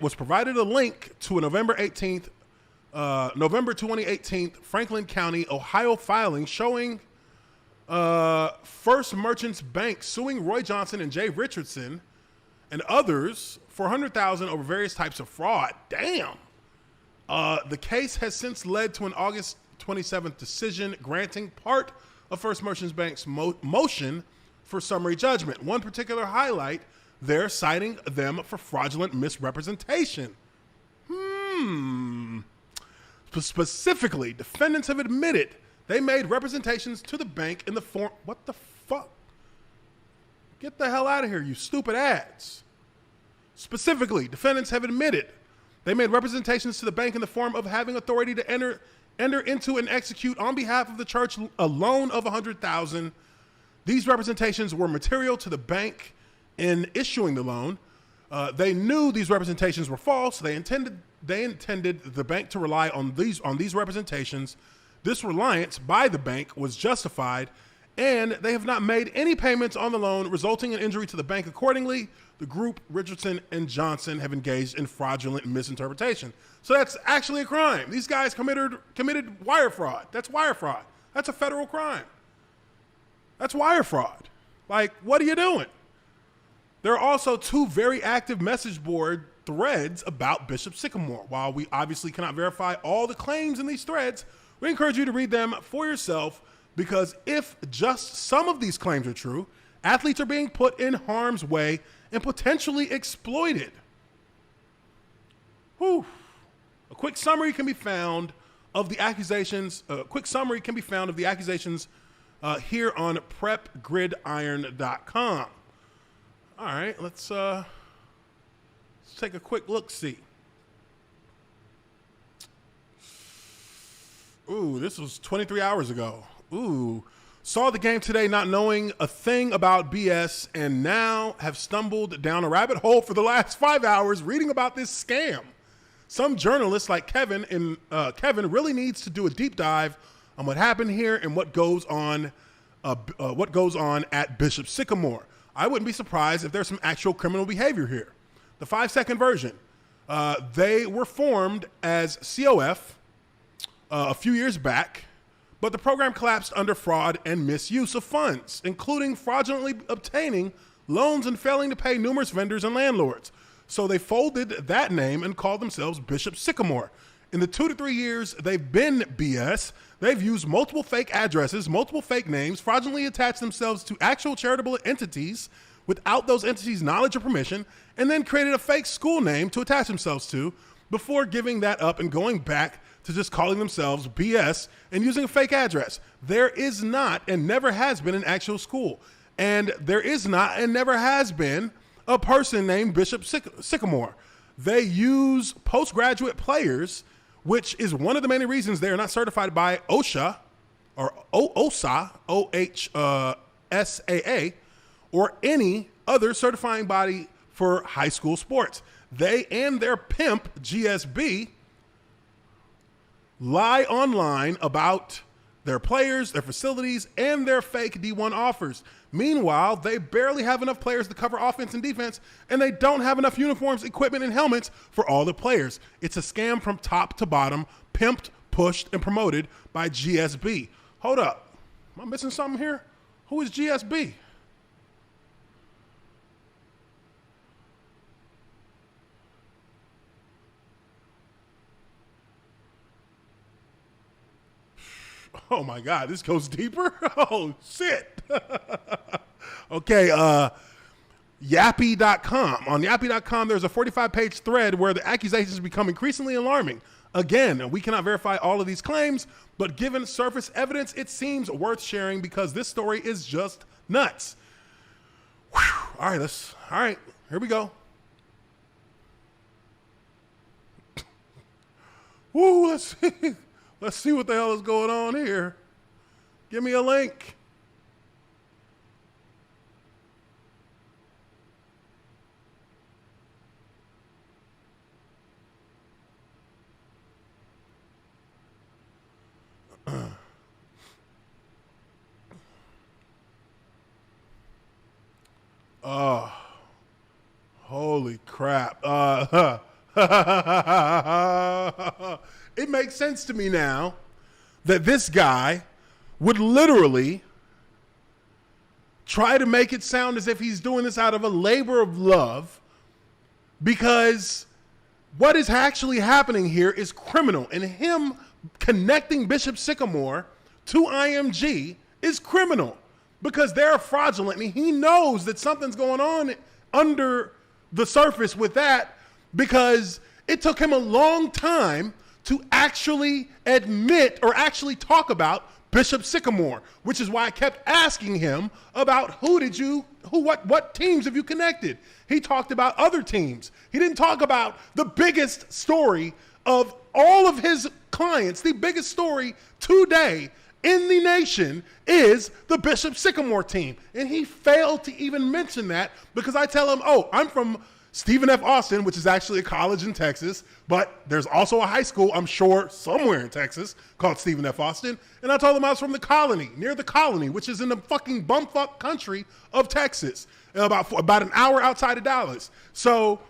was provided a link to a November 2018 Franklin County, Ohio filing showing First Merchants Bank suing Roy Johnson and Jay Richardson and others for $100,000 over various types of fraud. Damn. The case has since led to an August 27th decision granting part of First Merchants Bank's motion for summary judgment. One particular highlight, they're citing them for fraudulent misrepresentation. Specifically, defendants have admitted they made representations to the bank in the form... What the fuck? Get the hell out of here, you stupid ads. Specifically, defendants have admitted they made representations to the bank in the form of having authority to enter into and execute on behalf of the church a loan of $100,000. These representations were material to the bank in issuing the loan. They knew these representations were false. They intended the bank to rely on these representations. This reliance by the bank was justified, and they have not made any payments on the loan, resulting in injury to the bank accordingly. the group Richardson and Johnson have engaged in fraudulent misinterpretation. So that's actually a crime. These guys committed wire fraud. That's wire fraud. That's a federal crime. That's wire fraud. Like, what are you doing? There are also 2 very active message board threads about Bishop Sycamore. While we obviously cannot verify all the claims in these threads, we encourage you to read them for yourself, because if just some of these claims are true, athletes are being put in harm's way and potentially exploited. Whew. A quick summary can be found of the accusations. Here on PrepGridiron.com. All right, let's take a quick look-see. Ooh, this was 23 hours ago. Ooh. Saw the game today not knowing a thing about BS, and now have stumbled down a rabbit hole for the last 5 hours reading about this scam. Some journalists like Kevin really needs to do a deep dive on what happened here and what goes on at Bishop Sycamore. I wouldn't be surprised if there's some actual criminal behavior here. The 5-second version. They were formed as COF a few years back, but the program collapsed under fraud and misuse of funds, including fraudulently obtaining loans and failing to pay numerous vendors and landlords. So they folded that name and called themselves Bishop Sycamore. In the 2 to 3 years they've been BS, they've used multiple fake addresses, multiple fake names, fraudulently attached themselves to actual charitable entities without those entities' knowledge or permission, and then created a fake school name to attach themselves to before giving that up and going back to just calling themselves BS and using a fake address. There is not and never has been an actual school. And there is not and never has been a person named Bishop Sycamore. They use postgraduate players, which is one of the many reasons they are not certified by OSHA or OSA, OHSAA, or any other certifying body for high school sports. They and their pimp, GSB, lie online about their players, their facilities, and their fake D1 offers. Meanwhile, they barely have enough players to cover offense and defense, and they don't have enough uniforms, equipment, and helmets for all the players. It's a scam from top to bottom, pimped, pushed, and promoted by GSB. Hold up. Am I missing something here? Who is GSB? Oh my God, this goes deeper? Oh shit. Okay, Yappy.com. On Yappy.com, there's a 45-page thread where the accusations become increasingly alarming. Again, we cannot verify all of these claims, but given surface evidence, it seems worth sharing because this story is just nuts. Whew. All right, here we go. Woo, let's see what the hell is going on here. Give me a link. Oh, holy crap. It makes sense to me now that this guy would literally try to make it sound as if he's doing this out of a labor of love, because what is actually happening here is criminal, and him connecting Bishop Sycamore to IMG is criminal because they're fraudulent, and he knows that something's going on under the surface with that, because it took him a long time to actually admit or actually talk about Bishop Sycamore, which is why I kept asking him about what teams have you connected? He talked about other teams. He didn't talk about the biggest story of all of his clients. The biggest story today in the nation is the Bishop Sycamore team. And he failed to even mention that because I tell him, oh, I'm from Stephen F. Austin, which is actually a college in Texas, but there's also a high school, I'm sure, somewhere in Texas called Stephen F. Austin. And I told him I was from the Colony, near the Colony, which is in the fucking bumfuck country of Texas, about an hour outside of Dallas. So,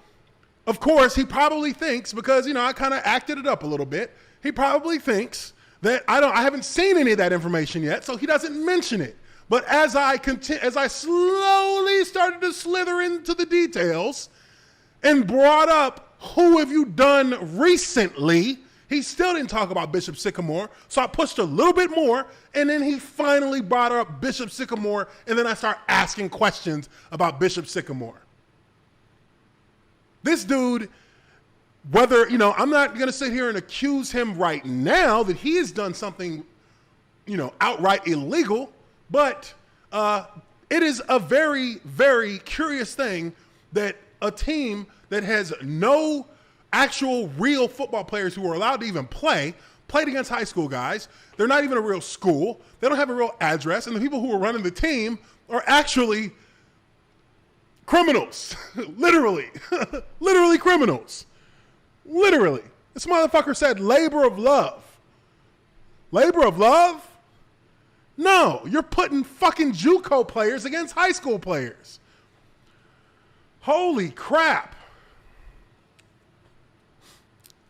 of course, he probably thinks, because, you know, I kind of acted it up a little bit, he probably thinks that I haven't seen any of that information yet, so he doesn't mention it. But as I slowly started to slither into the details and brought up who have you done recently, he still didn't talk about Bishop Sycamore. So I pushed a little bit more, and then he finally brought up Bishop Sycamore, and then I start asking questions about Bishop Sycamore. This dude, whether, you know, I'm not going to sit here and accuse him right now that he has done something, you know, outright illegal, but it is a very, very curious thing that a team that has no actual real football players who are allowed to even played against high school guys. They're not even a real school. They don't have a real address. And the people who are running the team are actually criminals. Literally. Literally criminals. Literally. This motherfucker said labor of love. Labor of love? No, you're putting fucking JUCO players against high school players. Holy crap.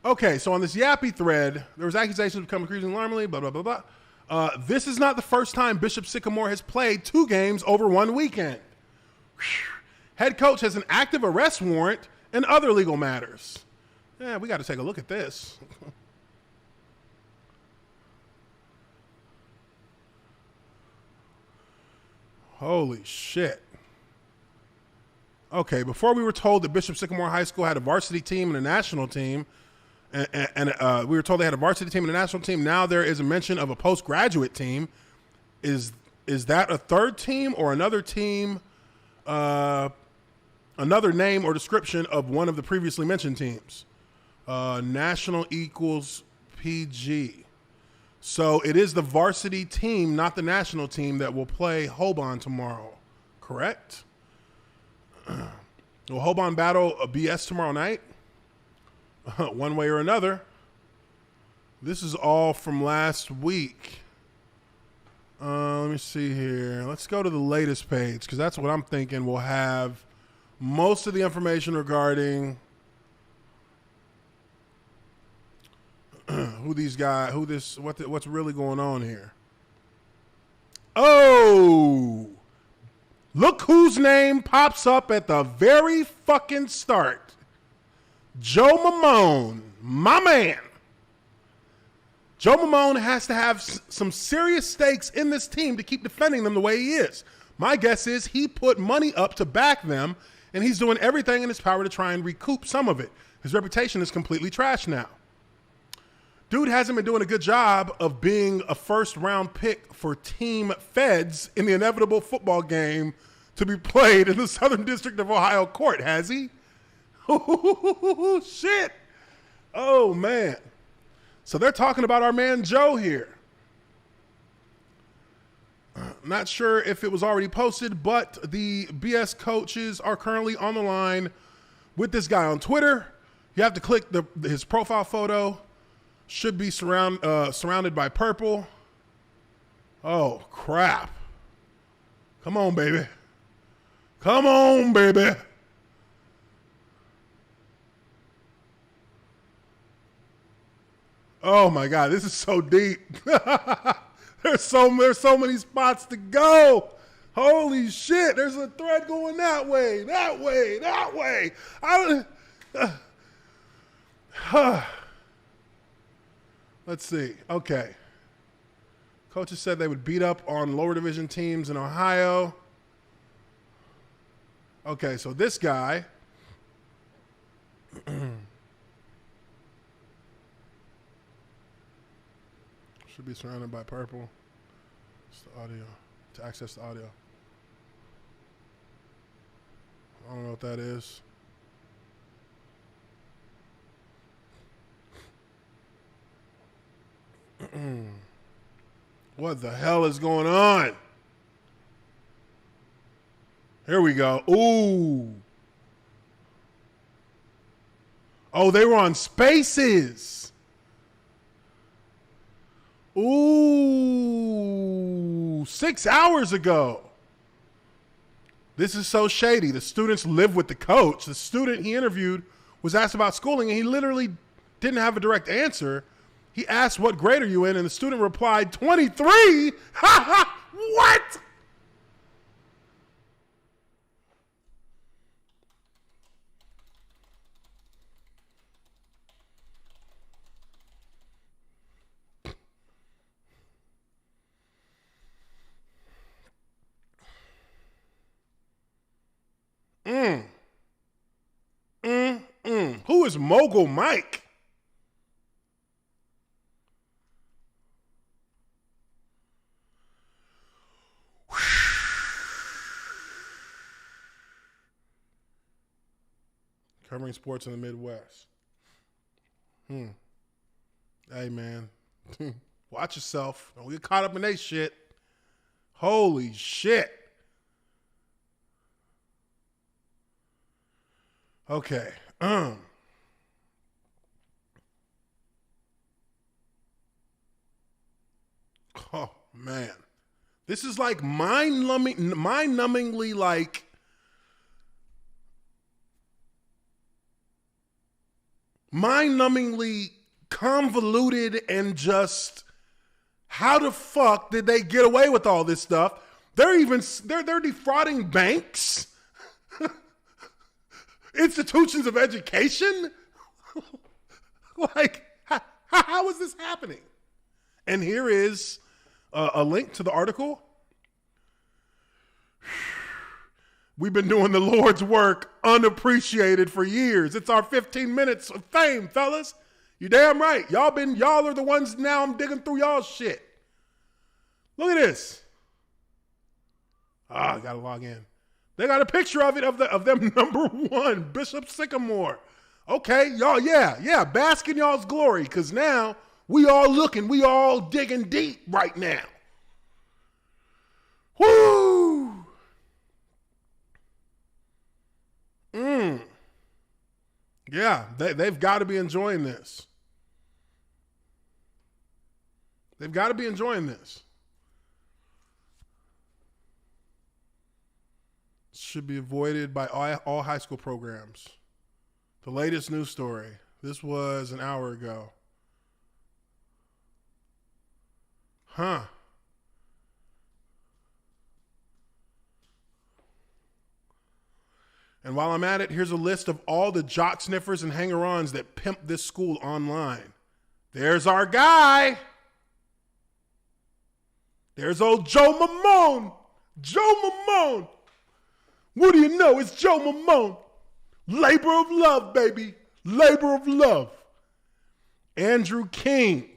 Okay, so on this Yappy thread, there was accusations of becoming increasingly alarmingly, blah, blah, blah, blah. This is not the first time Bishop Sycamore has played 2 games over one weekend. Whew. Head coach has an active arrest warrant and other legal matters. Yeah, we got to take a look at this. Holy shit. Okay, before we were told that Bishop Sycamore High School had a varsity team and a national team, and we were told they had a varsity team and a national team. Now there is a mention of a postgraduate team. Is that a third team or another team, another name or description of one of the previously mentioned teams? National equals PG. So it is the varsity team, not the national team, that will play Holborn tomorrow, correct? Will Holborn battle a BS tomorrow night? One way or another. This is all from last week. Let me see here. Let's go to the latest page, because that's what I'm thinking will have most of the information regarding what's really going on here. Oh, look whose name pops up at the very fucking start. Joe Mamone, my man. Joe Mamone has to have some serious stakes in this team to keep defending them the way he is. My guess is he put money up to back them, and he's doing everything in his power to try and recoup some of it. His reputation is completely trashed now. Dude hasn't been doing a good job of being a first-round pick for Team Feds in the inevitable football game to be played in the Southern District of Ohio court, has he? Shit. Oh, man. So they're talking about our man Joe here. Not sure if it was already posted, but the BS coaches are currently on the line with this guy on Twitter. You have to click his profile photo. Should be surrounded by purple. Oh, crap. Come on, baby. Come on, baby. Oh, my God. This is so deep. There's so many spots to go. Holy shit. There's a thread going that way, that way, that way. Let's see. Okay. Coaches said they would beat up on lower division teams in Ohio. Okay, so this guy should be surrounded by purple. It's the audio. To access the audio. I don't know what that is. What the hell is going on? Here we go. Ooh. Oh, they were on Spaces. Ooh, 6 hours ago. This is so shady. The students live with the coach. The student he interviewed was asked about schooling, and he literally didn't have a direct answer. He asked, what grade are you in? And the student replied, 23? Ha ha! What? Who is Mogul Mike? Covering sports in the Midwest. Hey, man. Watch yourself. Don't get caught up in that shit. Holy shit. Okay. Oh, man. This is like mind-numbingly like convoluted and just how the fuck did they get away with all this stuff? They're defrauding banks, institutions of education. Like, how is this happening? And here is a link to the article. We've been doing the Lord's work unappreciated for years. It's our 15 minutes of fame, fellas. You damn right. Y'all are the ones now I'm digging through y'all shit. Look at this. I gotta log in. They got a picture of it of them number one, Bishop Sycamore. Okay, y'all, yeah, bask in y'all's glory, because now we all digging deep right now. Woo! Yeah, they've got to be enjoying this. They've got to be enjoying this. Should be avoided by all high school programs. The latest news story. This was an hour ago. Huh. And while I'm at it, here's a list of all the jock sniffers and hanger-ons that pimp this school online. There's our guy. There's old Joe Mamone. Joe Mamone. What do you know? It's Joe Mamone. Labor of love, baby. Labor of love. Andrew King.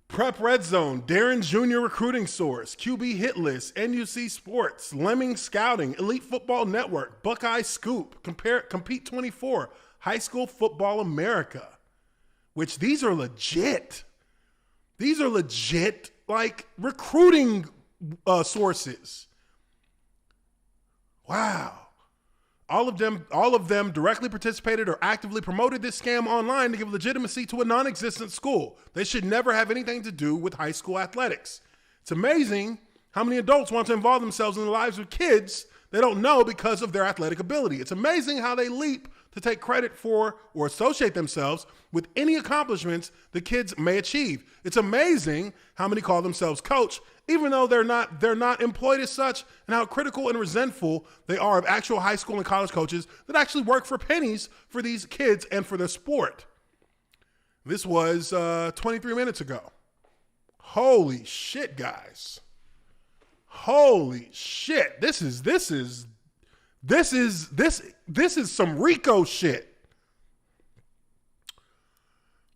Prep Red Zone, Darren Jr. Recruiting Source, QB Hit List, NUC Sports, Lemming Scouting, Elite Football Network, Buckeye Scoop, Compete 24, High School Football America, which these are legit. These are legit, like, recruiting sources. Wow. All of them directly participated or actively promoted this scam online to give legitimacy to a non-existent school. They should never have anything to do with high school athletics. It's amazing how many adults want to involve themselves in the lives of kids they don't know because of their athletic ability. It's amazing how they leap to take credit for or associate themselves with any accomplishments the kids may achieve. It's amazing how many call themselves coach, even though they're not employed as such, and how critical and resentful they are of actual high school and college coaches that actually work for pennies for these kids and for their sport. This was 23 minutes ago. Holy shit, guys. Holy shit. This is some Rico shit.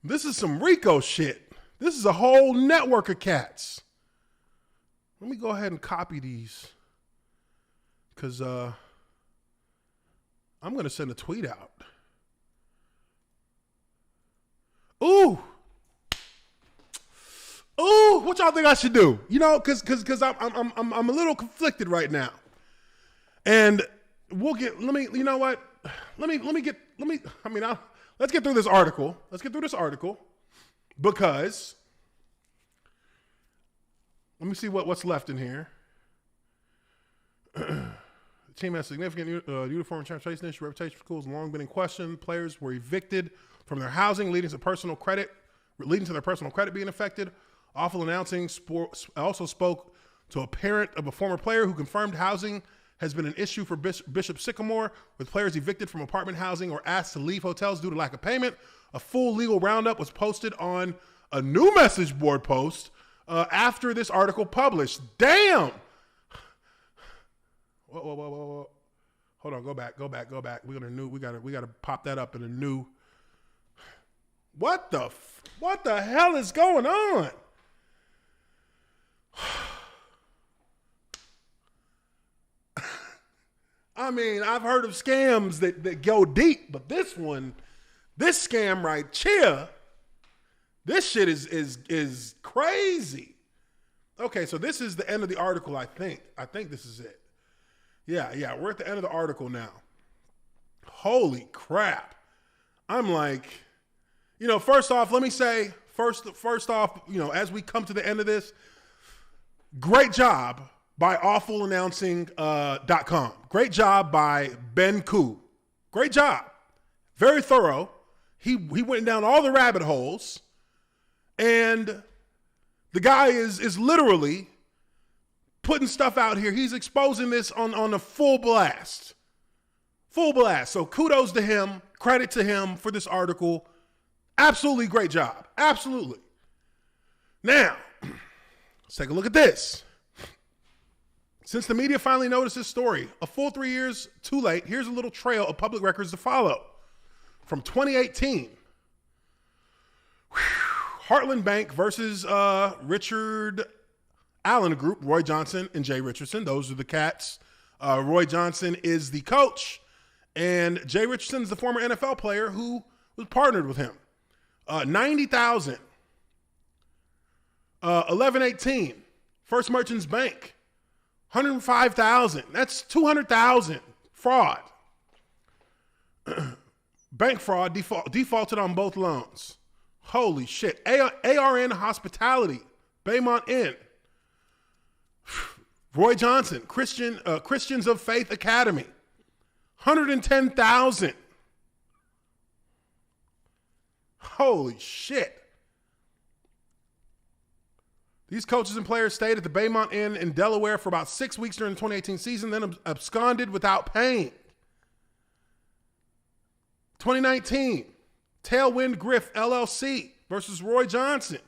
This is some Rico shit. This is a whole network of cats. Let me go ahead and copy these because I'm going to send a tweet out. Ooh, what y'all think I should do? You know, because I'm a little conflicted right now, and you know what? let's get through this article. Because let me see what's left in here. The team has significant uniform and transportation issue. Reputation for schools long been in question. Players were evicted from their housing, leading to their personal credit being affected. Awful Announcing also spoke to a parent of a former player who confirmed housing has been an issue for Bishop Sycamore, with players evicted from apartment housing or asked to leave hotels due to lack of payment. A full legal roundup was posted on a new message board post after this article published. Damn! Whoa. Hold on, go back. We gotta pop that up in a new. What the hell is going on? I mean, I've heard of scams that go deep, but this scam right here, this shit is crazy. Okay, so this is the end of the article, I think. I think this is it. Yeah, we're at the end of the article now. Holy crap. I'm like, first off, let me say, first off, as we come to the end of this, great job by awfulannouncing.com. Great job by Ben Koo. Great job. Very thorough. He went down all the rabbit holes, and the guy is literally putting stuff out here. He's exposing this on a full blast. Full blast. So kudos to him. Credit to him for this article. Absolutely great job. Absolutely. Now, let's take a look at this. Since the media finally noticed this story, a full 3 years too late, here's a little trail of public records to follow. From 2018, Heartland Bank versus Richard Allen Group, Roy Johnson and Jay Richardson. Those are the cats. Roy Johnson is the coach, and Jay Richardson is the former NFL player who was partnered with him. 90,000. 1118, First Merchants Bank. 105,000. That's 200,000 fraud. Bank fraud defaulted on both loans. Holy shit. ARN Hospitality, Baymont Inn. Roy Johnson, Christians of Faith Academy. 110,000. Holy shit. These coaches and players stayed at the Baymont Inn in Delaware for about 6 weeks during the 2018 season, then absconded without paying. 2019, Tailwind Griff LLC versus Roy Johnson.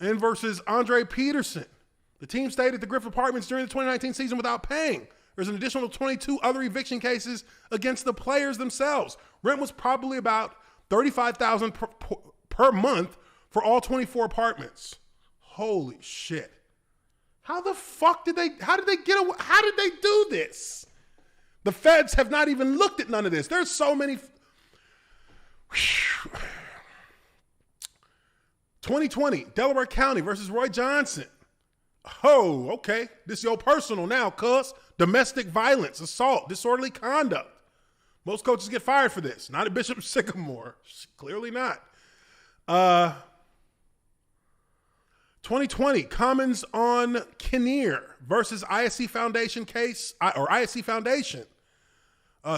And versus Andre Peterson. The team stayed at the Griff Apartments during the 2019 season without paying. There's an additional 22 other eviction cases against the players themselves. Rent was probably about $35,000 per month for all 24 apartments. Holy shit. How did they do this? The feds have not even looked at none of this. There's so many. 2020, Delaware County versus Roy Johnson. Oh, okay. This is your personal now, cuz. Domestic violence, assault, disorderly conduct. Most coaches get fired for this. Not at Bishop Sycamore. Clearly not. 2020, Commons on Kinnear versus ISC Foundation case, or ISC Foundation.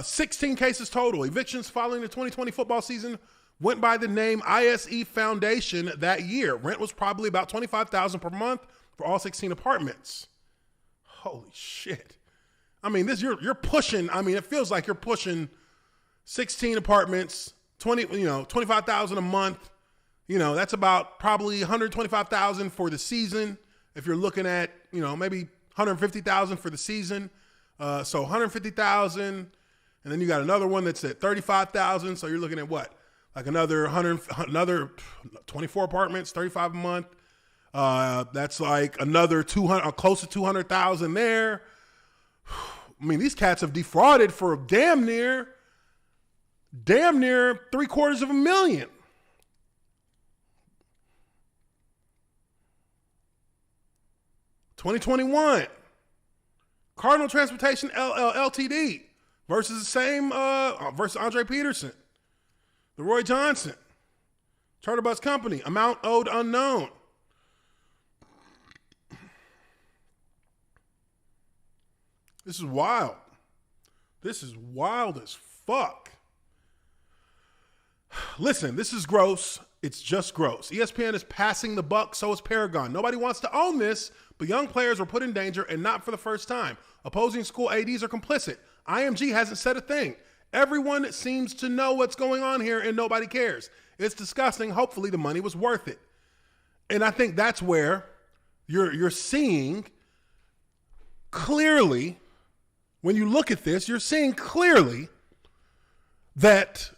16 cases total. Evictions following the 2020 football season went by the name ISE Foundation that year. Rent was probably about $25,000 per month for all 16 apartments. Holy shit. I mean, you're pushing, it feels like you're pushing 16 apartments, 25,000 a month. That's about probably $125,000 for the season. If you're looking at, maybe $150,000 for the season. So $150,000, and then you got another one that's at $35,000. So you're looking at what? Like another 24 apartments, 35 a month. That's like another close to 200,000 there. I mean, these cats have defrauded for damn near $750,000. 2021, Cardinal Transportation Ltd. versus the same, versus Andre Peterson. The Roy Johnson. Charter Bus Company. Amount owed unknown. This is wild. This is wild as fuck. Listen, this is gross. It's just gross. ESPN is passing the buck, so is Paragon. Nobody wants to own this, but young players were put in danger, and not for the first time. Opposing school ADs are complicit. IMG hasn't said a thing. Everyone seems to know what's going on here, and nobody cares. It's disgusting. Hopefully the money was worth it. And I think that's where you're seeing clearly, when you look at this, you're seeing clearly that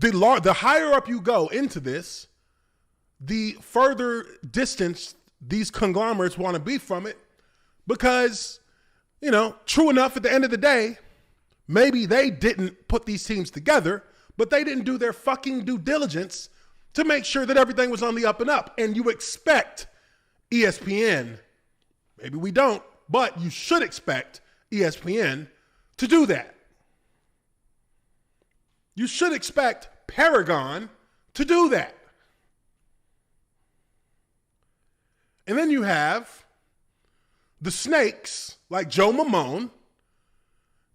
the higher up you go into this, the further distance these conglomerates want to be from it, because, you know, true enough, at the end of the day, maybe they didn't put these teams together, but they didn't do their fucking due diligence to make sure that everything was on the up and up. And you expect ESPN, maybe we don't, but you should expect ESPN to do that. You should expect Paragon to do that. And then you have the snakes like Joe Mamone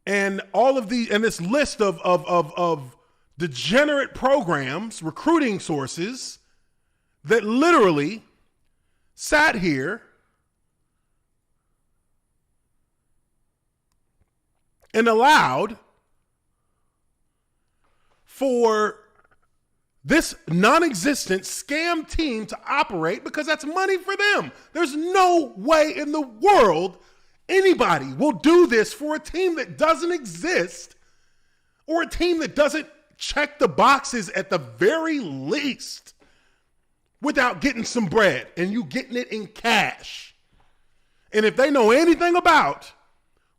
and all of the, and this list of degenerate programs, recruiting sources that literally sat here and allowed for this non-existent scam team to operate, because that's money for them. There's no way in the world anybody will do this for a team that doesn't exist, or a team that doesn't check the boxes at the very least, without getting some bread and you getting it in cash. And if they know anything about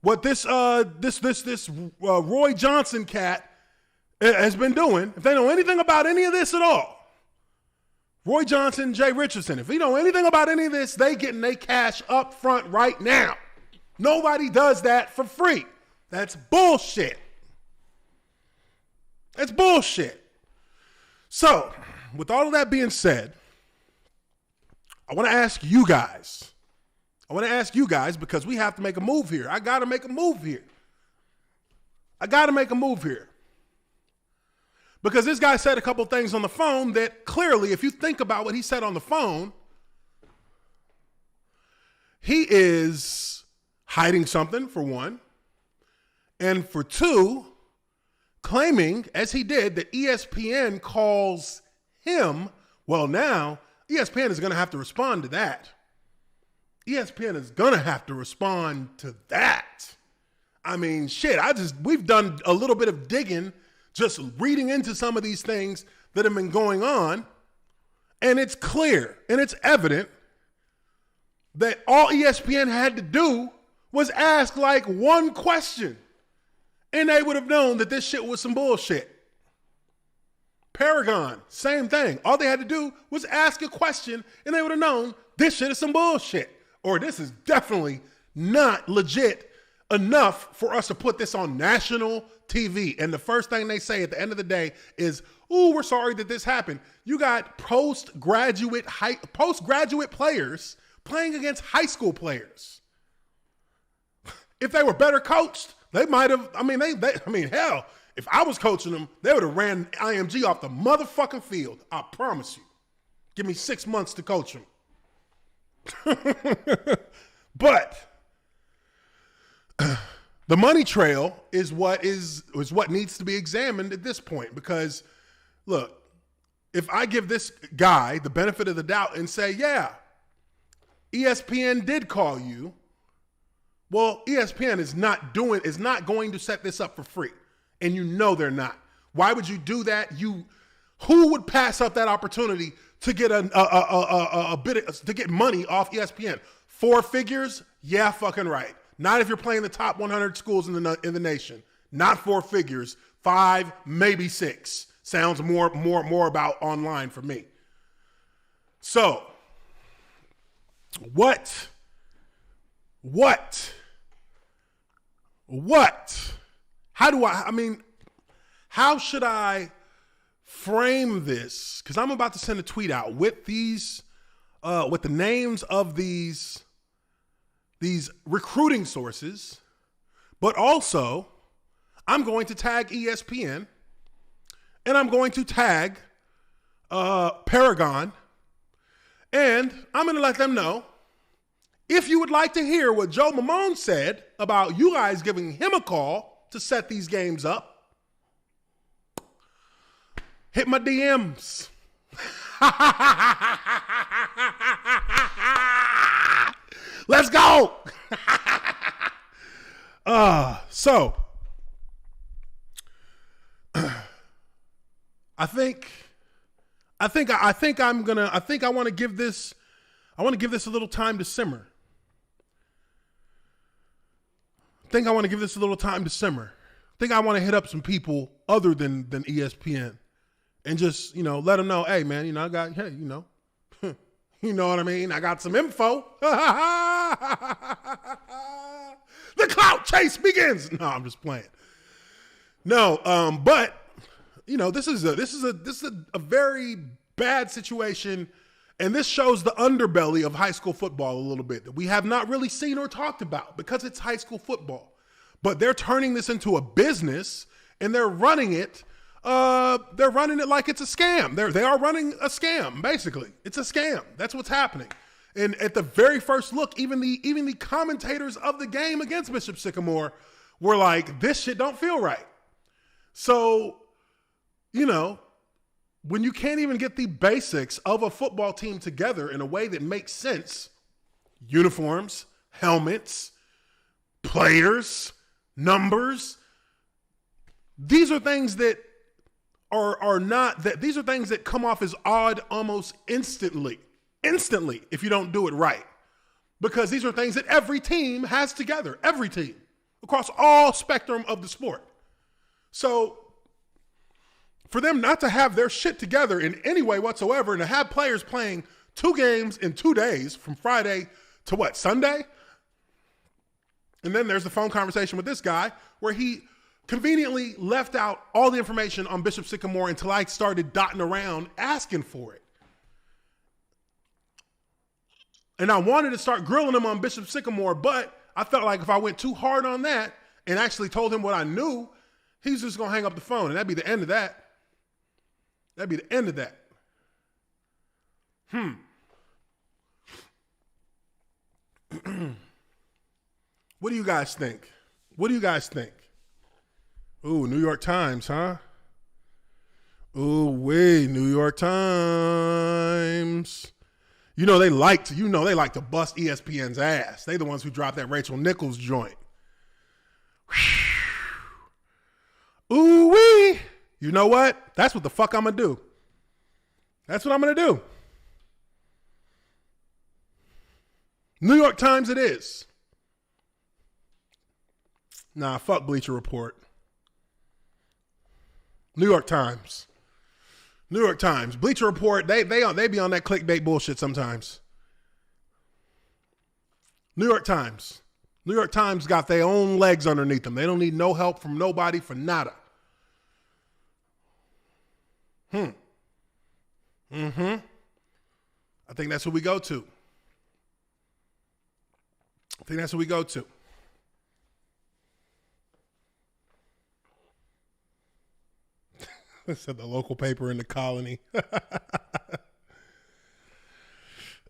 what this Roy Johnson cat has been doing, if they know anything about any of this at all, Roy Johnson, Jay Richardson, if we know anything about any of this, they getting their cash up front right now. Nobody does that for free. That's bullshit. That's bullshit. So, with all of that being said, I want to ask you guys. Because we have to make a move here. I got to make a move here. Because this guy said a couple things on the phone that clearly, if you think about what he said on the phone, he is hiding something, for one. And for two, claiming, as he did, that ESPN calls him. Well, now ESPN is going to have to respond to that. I mean, shit, we've done a little bit of digging, just reading into some of these things that have been going on. And it's clear and it's evident that all ESPN had to do was ask like one question, and they would have known that this shit was some bullshit. Paragon, same thing. All they had to do was ask a question, and they would have known this shit is some bullshit, or this is definitely not legit enough for us to put this on national TV. And the first thing they say at the end of the day is, "Ooh, we're sorry that this happened." You got postgraduate players playing against high school players. If they were better coached, they might have. Hell, if I was coaching them, they would have ran IMG off the motherfucking field. I promise you. Give me 6 months to coach them. But the money trail is what needs to be examined at this point. Because, look, if I give this guy the benefit of the doubt and say, yeah, ESPN did call you, well, ESPN is not going to set this up for free. And you know they're not. Why would you do that? Who would pass up that opportunity to get to get money off ESPN? 4 figures? Yeah, fucking right. Not if you're playing the top 100 schools in the nation. Not 4 figures. 5, maybe 6. Sounds more about online for me. So, what What? How should I frame this? Because I'm about to send a tweet out with these, with the names of these recruiting sources, but also I'm going to tag ESPN and I'm going to tag Paragon, and I'm going to let them know, if you would like to hear what Joe Mamone said about you guys giving him a call to set these games up, hit my DMs. Let's go. So I want to give this a little time to simmer. I think I want to hit up some people other than ESPN and just, let them know, hey man, you know what I mean? I got some info. The clout chase begins. No, I'm just playing. No, but this is a very bad situation, and this shows the underbelly of high school football a little bit that we have not really seen or talked about because it's high school football. But they're turning this into a business, and they're running it. They're running it like it's a scam. They are running a scam, basically. It's a scam. That's what's happening. And at the very first look, even the commentators of the game against Bishop Sycamore were like, this shit don't feel right. So, when you can't even get the basics of a football team together in a way that makes sense, uniforms, helmets, players, numbers, these are things that these are things that come off as odd almost instantly if you don't do it right. Because these are things that every team has together, every team, across all spectrum of the sport. So for them not to have their shit together in any way whatsoever and to have players playing 2 games in 2 days from Friday to Sunday? And then there's the phone conversation with this guy where he conveniently left out all the information on Bishop Sycamore until I started dotting around asking for it. And I wanted to start grilling him on Bishop Sycamore, but I felt like if I went too hard on that and actually told him what I knew, he's just going to hang up the phone, and that'd be the end of that. What do you guys think? Ooh, New York Times, huh? Ooh, New York Times. They like to bust ESPN's ass. They the ones who dropped that Rachel Nichols joint. Ooh wee. You know what? That's what the fuck I'm gonna do. That's what I'm gonna do. New York Times it is. Nah, fuck Bleacher Report. New York Times. Bleacher Report, they be on that clickbait bullshit sometimes. New York Times got their own legs underneath them. They don't need no help from nobody for nada. I think that's what we go to. Said the local paper in the colony.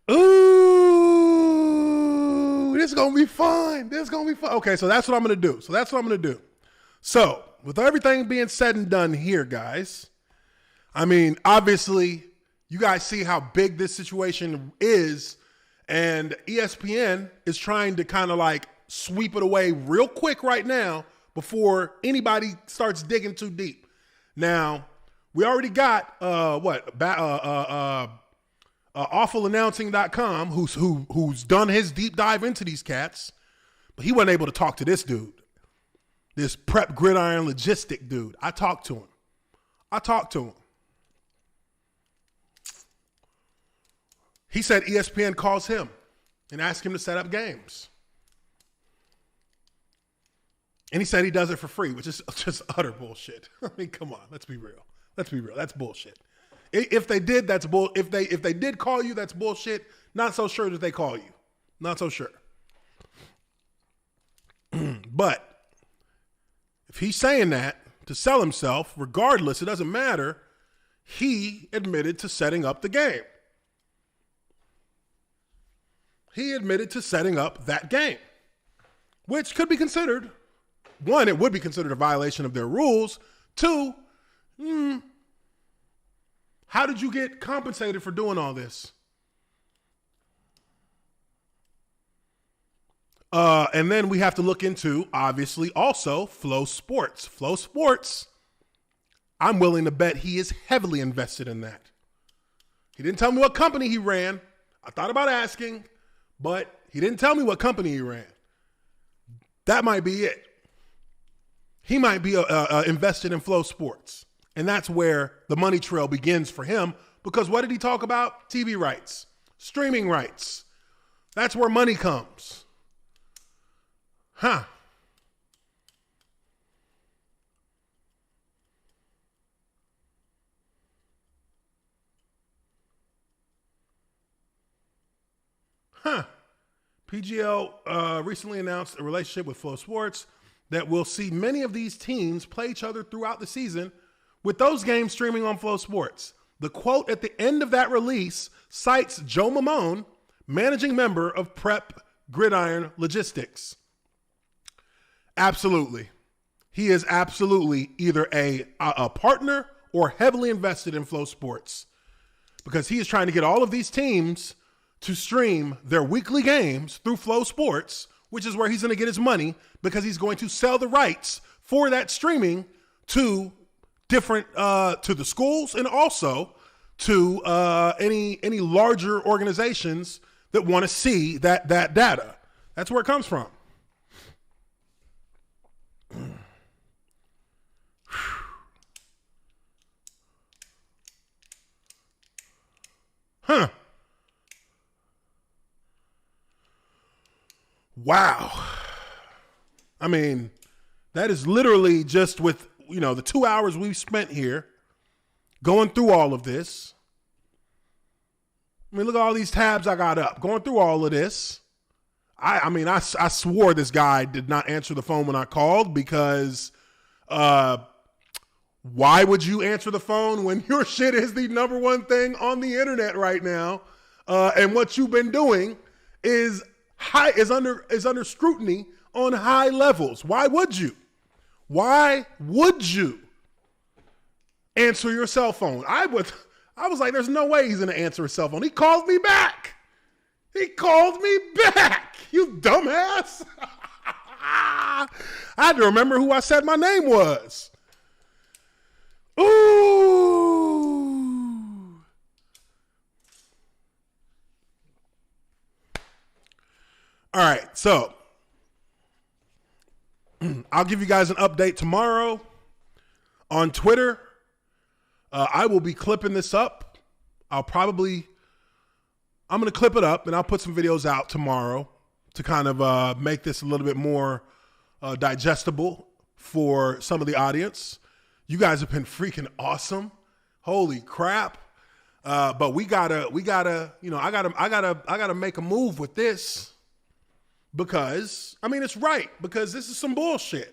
Ooh, this is going to be fun. Okay, so that's what I'm going to do. So with everything being said and done here, guys, I mean, obviously, you guys see how big this situation is, and ESPN is trying to kind of like sweep it away real quick right now before anybody starts digging too deep. Now, we already got awfulannouncing.com who's done his deep dive into these cats, but he wasn't able to talk to this dude, this prep gridiron logistic dude. I talked to him. He said ESPN calls him and asks him to set up games. And he said he does it for free, which is just utter bullshit. I mean, come on, let's be real. Let's be real. That's bullshit. If they did, that's bull. If they did call you, that's bullshit. Not so sure that they call you. Not so sure. But if he's saying that to sell himself, regardless, it doesn't matter. He admitted to setting up the game. He admitted to setting up that game, which could be considered, one, it would be considered a violation of their rules. Two, how did you get compensated for doing all this? And then we have to look into, obviously, also Flow Sports. Flow Sports, I'm willing to bet he is heavily invested in that. He didn't tell me what company he ran. I thought about asking, but he didn't tell me what company he ran. That might be it. He might be invested in Flow Sports. And that's where the money trail begins for him. Because what did he talk about? TV rights, streaming rights. That's where money comes. Huh. PGL recently announced a relationship with Flow Sports that will see many of these teams play each other throughout the season, with those games streaming on Flow Sports. The quote at the end of that release cites Joe Mamone, managing member of Prep Gridiron Logistics. Absolutely. He is absolutely either a partner or heavily invested in Flow Sports, because he is trying to get all of these teams to stream their weekly games through Flow Sports, which is where he's going to get his money, because he's going to sell the rights for that streaming to different, to the schools and also to any larger organizations that want to see that data. That's where it comes from. Huh. Wow. I mean, that is literally just with, the 2 hours we've spent here going through all of this. I mean, look at all these tabs I got up, going through all of this. I swore this guy did not answer the phone when I called, because why would you answer the phone when your shit is the number one thing on the internet right now? And what you've been doing is under scrutiny on high levels. Why would you? Why would you answer your cell phone? I was like, there's no way he's going to answer his cell phone. He called me back. You dumbass. I had to remember who I said my name was. Ooh. All right, so I'll give you guys an update tomorrow on Twitter. I will be clipping this up. I'm going to clip it up and I'll put some videos out tomorrow to kind of make this a little bit more digestible for some of the audience. You guys have been freaking awesome. Holy crap. But we gotta, I gotta make a move with this, because it's right, because this is some bullshit.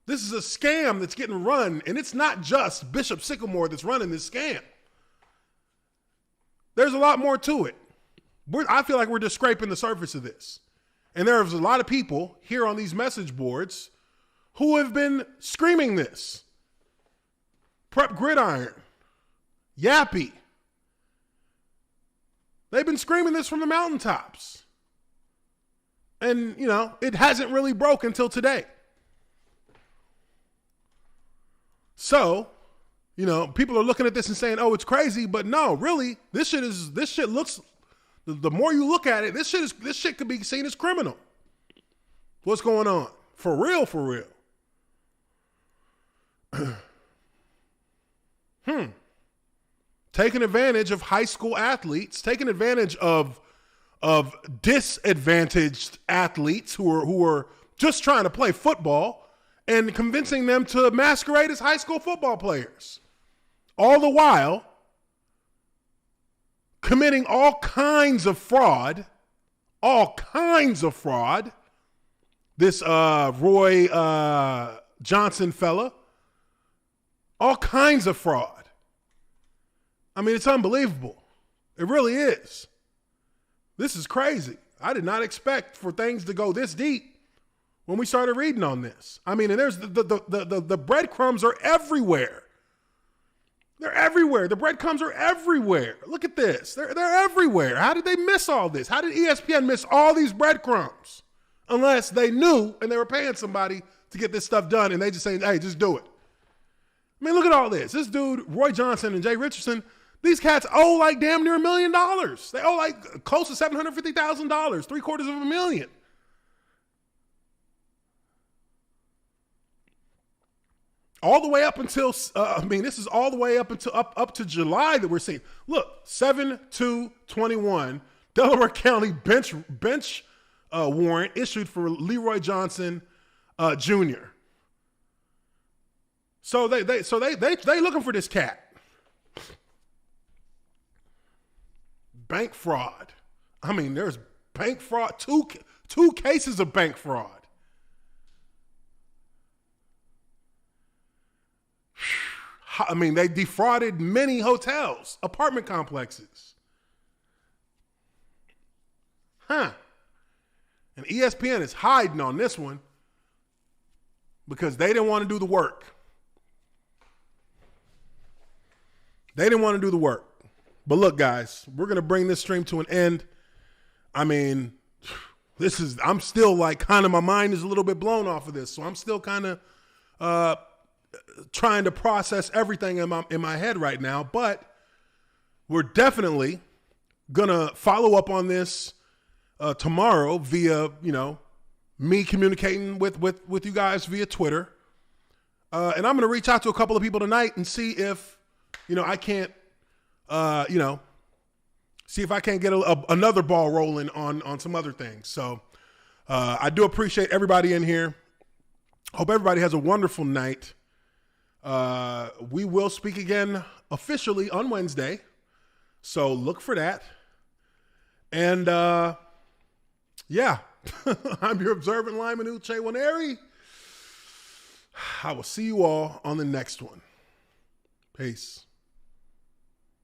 This is a scam that's getting run, and it's not just Bishop Sycamore that's running this scam. There's a lot more to it. I feel like we're just scraping the surface of this. And there's a lot of people here on these message boards who have been screaming this. Prep Gridiron, Yappy. They've been screaming this from the mountaintops. And, it hasn't really broke until today. So, people are looking at this and saying, oh, it's crazy. But no, really, this shit looks, the more you look at it, this shit could be seen as criminal. What's going on? For real, for real. Taking advantage of high school athletes, taking advantage of disadvantaged athletes who are just trying to play football, and convincing them to masquerade as high school football players. All the while committing all kinds of fraud. This Roy Johnson fella, all kinds of fraud. I mean, it's unbelievable. It really is. This is crazy. I did not expect for things to go this deep when we started reading on this. I mean, and there's the breadcrumbs are everywhere. They're everywhere. The breadcrumbs are everywhere. Look at this. They're everywhere. How did they miss all this? How did ESPN miss all these breadcrumbs? Unless they knew and they were paying somebody to get this stuff done and they just saying, hey, just do it. I mean, look at all this. This dude, Roy Johnson and Jay Richardson, these cats owe like damn near $1 million. They owe like close to $750,000, $750,000. All the way up until, this is all the way up until up to July that we're seeing. Look, 7/2/21, Delaware County bench warrant issued for Leroy Johnson Jr. So they looking for this cat. Bank fraud. I mean, there's bank fraud. Two cases of bank fraud. I mean, they defrauded many hotels, apartment complexes. And ESPN is hiding on this one because they didn't want to do the work. But look, guys, we're going to bring this stream to an end. I mean, I'm still like kind of, my mind is a little bit blown off of this. So I'm still kind of trying to process everything in my head right now. But we're definitely going to follow up on this tomorrow via, me communicating with you guys via Twitter. And I'm going to reach out to a couple of people tonight and see if, I can't, see if I can't get another ball rolling on some other things. So I do appreciate everybody in here. Hope everybody has a wonderful night. We will speak again officially on Wednesday. So look for that. And yeah, I'm your observant lineman, Uche Nwaneri. I will see you all on the next one. Peace.